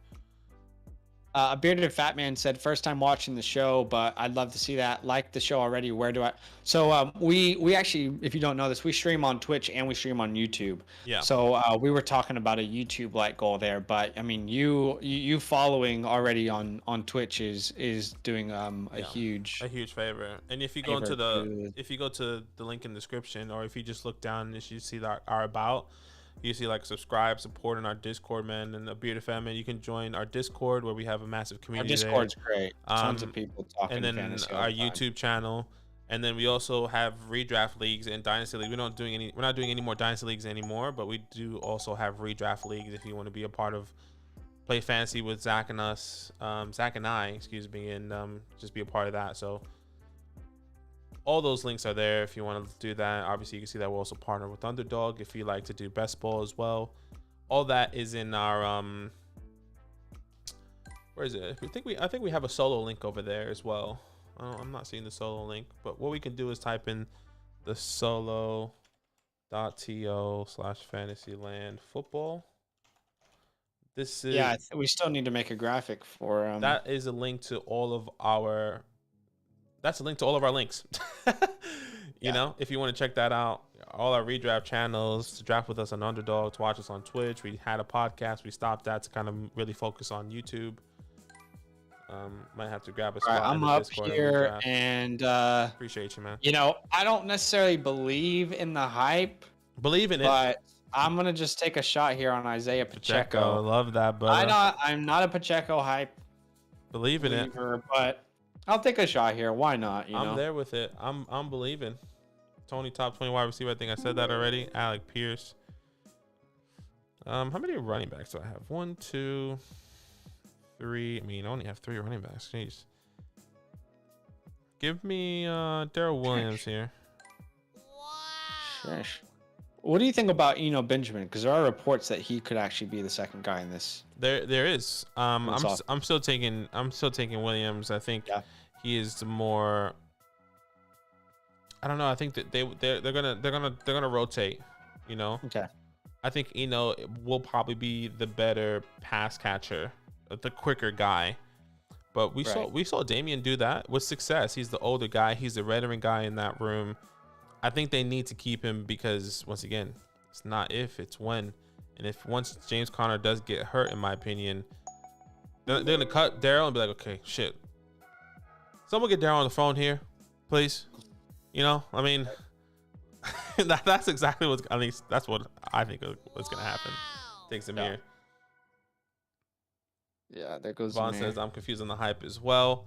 A bearded fat man said, first time watching the show, but I'd love to see that. Like the show already. Where do I? So we actually, if you don't know this, we stream on Twitch and we stream on YouTube. Yeah. So we were talking about a YouTube like goal there, but I mean, you following already on Twitch is doing a huge favor. And if you go to the link in the description, or if you just look down and you see our about. You see like subscribe, support in our Discord, man, and a bearded fan, man. You can join our Discord where we have a massive community. Our Discord's great. Tons of people talking. And then our YouTube channel, and then we also have redraft leagues and dynasty league. We're not doing any more dynasty leagues anymore, but we do also have redraft leagues if you want to be a part of play fantasy with Zach and I, and just be a part of that. So all those links are there if you want to do that. Obviously, you can see that we're also partnered with Underdog if you like to do best ball as well. All that is in our where is it? I think we have a solo link over there as well. I'm not seeing the solo link, but what we can do is type in the solo.to/fantasyland football. This is we still need to make a graphic for that is a link to all of our. That's a link to all of our links. You know, if you want to check that out, all our redraft channels, to draft with us on Underdog, to watch us on Twitch. We had a podcast. We stopped that to kind of really focus on YouTube. Might have to grab a All right, spot in I'm the up Discord here, and redraft. and Appreciate you, man. I don't necessarily believe in the hype, Believe in it. but I'm gonna just take a shot here on Isaiah Pacheco. Love that, brother. I'm not a Pacheco hype Believe in it. believer, but I'll take a shot here. Why not? I'm there with it. I'm believing. Tony, top 20 wide receiver. I think I said that already. Alec Pierce. How many running backs do I have? 1, 2, 3. I mean, I only have 3 running backs. Jeez. Give me Darrell Williams here. Sheesh. What do you think about Benjamin? Because there are reports that he could actually be the second guy in this. There is. I'm still taking Williams. I think he is the more. I don't know. I think that they're gonna rotate. Okay. I think will probably be the better pass catcher, the quicker guy. But we saw Damian do that with success. He's the older guy. He's the veteran guy in that room. I think they need to keep him because, once again, it's not if, it's when. And if once James Conner does get hurt, in my opinion, they're going to cut Darrell and be like, okay, shit. Someone get Darrell on the phone here, please. I mean, that's exactly at least that's what I think what's going to happen. Takes him here. Yeah, there goes Vaughn says, I'm confused on the hype as well.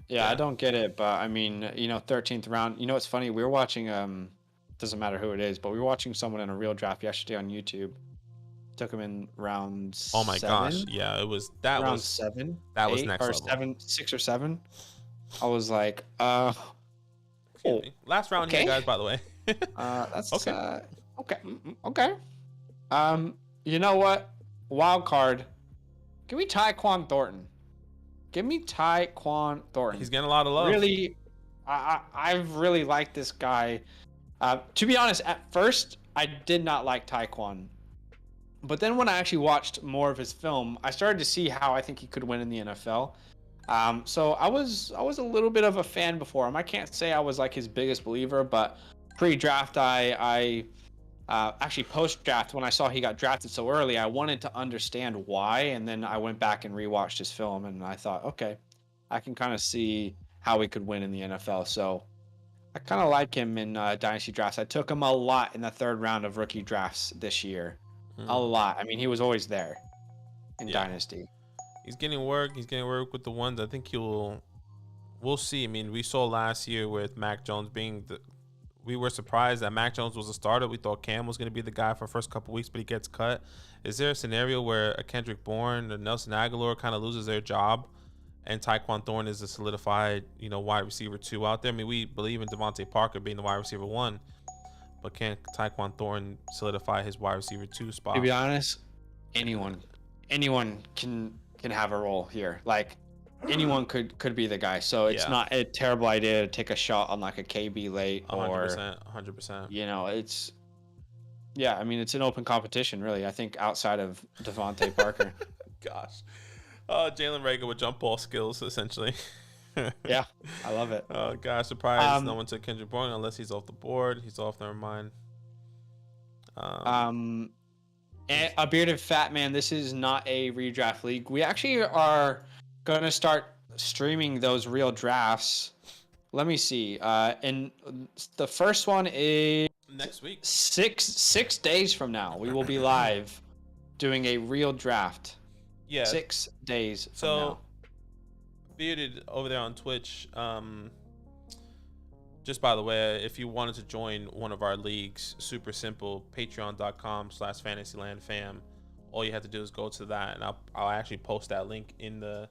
Yeah, I don't get it, but I mean, 13th round. It's funny. We were watching. Doesn't matter who it is, but we were watching someone in a real draft yesterday on YouTube. Took him in round. Oh my gosh! Yeah, round 7. That was 8, next or level. 7, 6 or 7. I was like, Excuse me. Last round here, guys. By the way. That's okay. Okay. You know what? Wild card. Give me Tyquan Thornton. Give me Tyquan Thornton. He's getting a lot of love. Really, I've really liked this guy. To be honest, at first I did not like Tyquan, but then when I actually watched more of his film, I started to see how I think he could win in the NFL. So I was a little bit of a fan before him. I can't say I was like his biggest believer, but pre-draft, I actually post-draft, when I saw he got drafted so early, I wanted to understand why, and then I went back and rewatched his film, and I thought, okay, I can kind of see how he could win in the NFL. So I kind of like him in dynasty drafts. I took him a lot in the 3rd round of rookie drafts this year. A lot. I mean, he was always there in dynasty. He's getting work. He's getting work with the ones. I think we'll see. I mean, we saw last year with Mac Jones being we were surprised that Mac Jones was a starter. We thought Cam was going to be the guy for the first couple weeks, but he gets cut. Is there a scenario where a Kendrick Bourne or Nelson Aguilar kind of loses their job and Tyquan Thornton is a solidified, wide receiver 2 out there? I mean, we believe in Devontae Parker being the wide receiver 1, but can Tyquan Thornton solidify his wide receiver 2 spot? To be honest, anyone can have a role here. Like, anyone could be the guy. So it's not a terrible idea to take a shot on like a KB late 100%. It's I mean, it's an open competition, really. I think outside of Devontae Parker. Gosh. Jalen Reagor with jump ball skills, essentially. Yeah, I love it. Oh gosh, surprised no one took Kendrick Bourne unless he's off the board. He's off, never mind. And a bearded fat man. This is not a redraft league. We actually are going to start streaming those real drafts. Let me see. And the first one is next week. 6 days from now. We will be live doing a real draft. Yeah. 6 days from now. Bearded over there on Twitch. Just by the way, if you wanted to join one of our leagues, super simple, patreon.com/fantasylandfam. All you have to do is go to that, and I'll actually post that link in the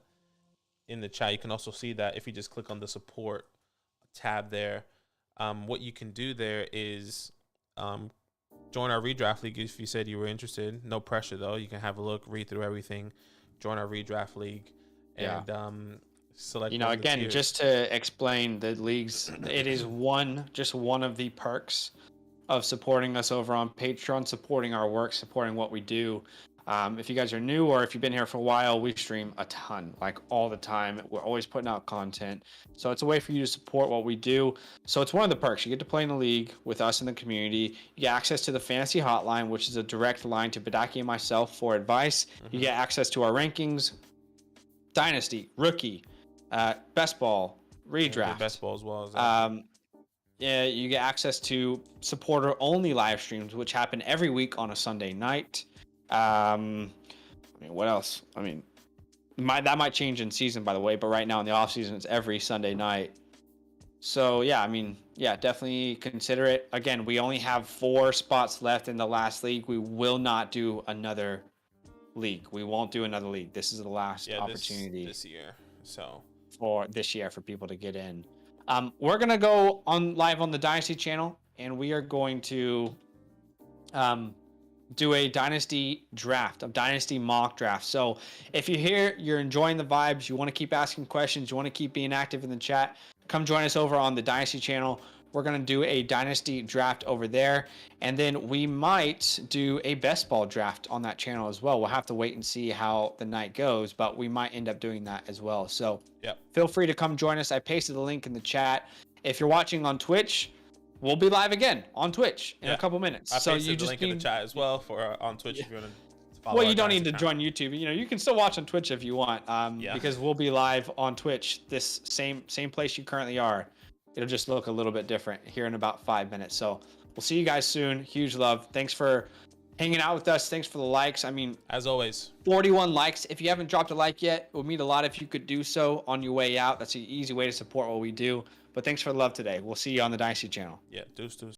chat. You can also see that if you just click on the support tab there. What you can do there is join our redraft league if you said you were interested. No pressure though. You can have a look, read through everything, join our redraft league, and select. Again, just to explain the leagues, it is just one of the perks of supporting us over on Patreon, supporting our work, supporting what we do. If you guys are new or if you've been here for a while, we stream a ton, like all the time. We're always putting out content. So it's a way for you to support what we do. So it's one of the perks. You get to play in the league with us in the community. You get access to the fantasy hotline, which is a direct line to Badaki and myself for advice. You get access to our rankings, dynasty, rookie, best ball, Yeah, redraft. best ball as well. Exactly. Yeah, you get access to supporter only live streams, which happen every week on a Sunday night. I mean, what else? I mean, that might change in season, by the way, but right now in the off season, it's every Sunday night. So yeah, I mean, yeah, definitely consider it. Again, we only have 4 spots left in the last league. We will not do another league. We won't do another league. This is the last opportunity this year. So for this year for people to get in. We're gonna go on live on the Dynasty channel, and we are going to do a Dynasty draft, a Dynasty mock draft. So if you're here, you're enjoying the vibes, you want to keep asking questions, you want to keep being active in the chat, come join us over on the Dynasty channel. We're going to do a Dynasty draft over there, and then we might do a best ball draft on that channel as well. We'll have to wait and see how the night goes, but we might end up doing that as well. So feel free to come join us. I pasted the link in the chat. If you're watching on Twitch, we'll be live again on Twitch in a couple minutes. I so pasted you the just link in the chat as well for on Twitch if you want to follow. Well, you don't need to join YouTube. You know, you can still watch on Twitch if you want, because we'll be live on Twitch this same place you currently are. It'll just look a little bit different here in about 5 minutes. So we'll see you guys soon. Huge love. Thanks for hanging out with us. Thanks for the likes. I mean, as always, 41 likes. If you haven't dropped a like yet, it would mean a lot if you could do so on your way out. That's an easy way to support what we do. But thanks for the love today. We'll see you on the Dynasty channel. Yeah, deuce.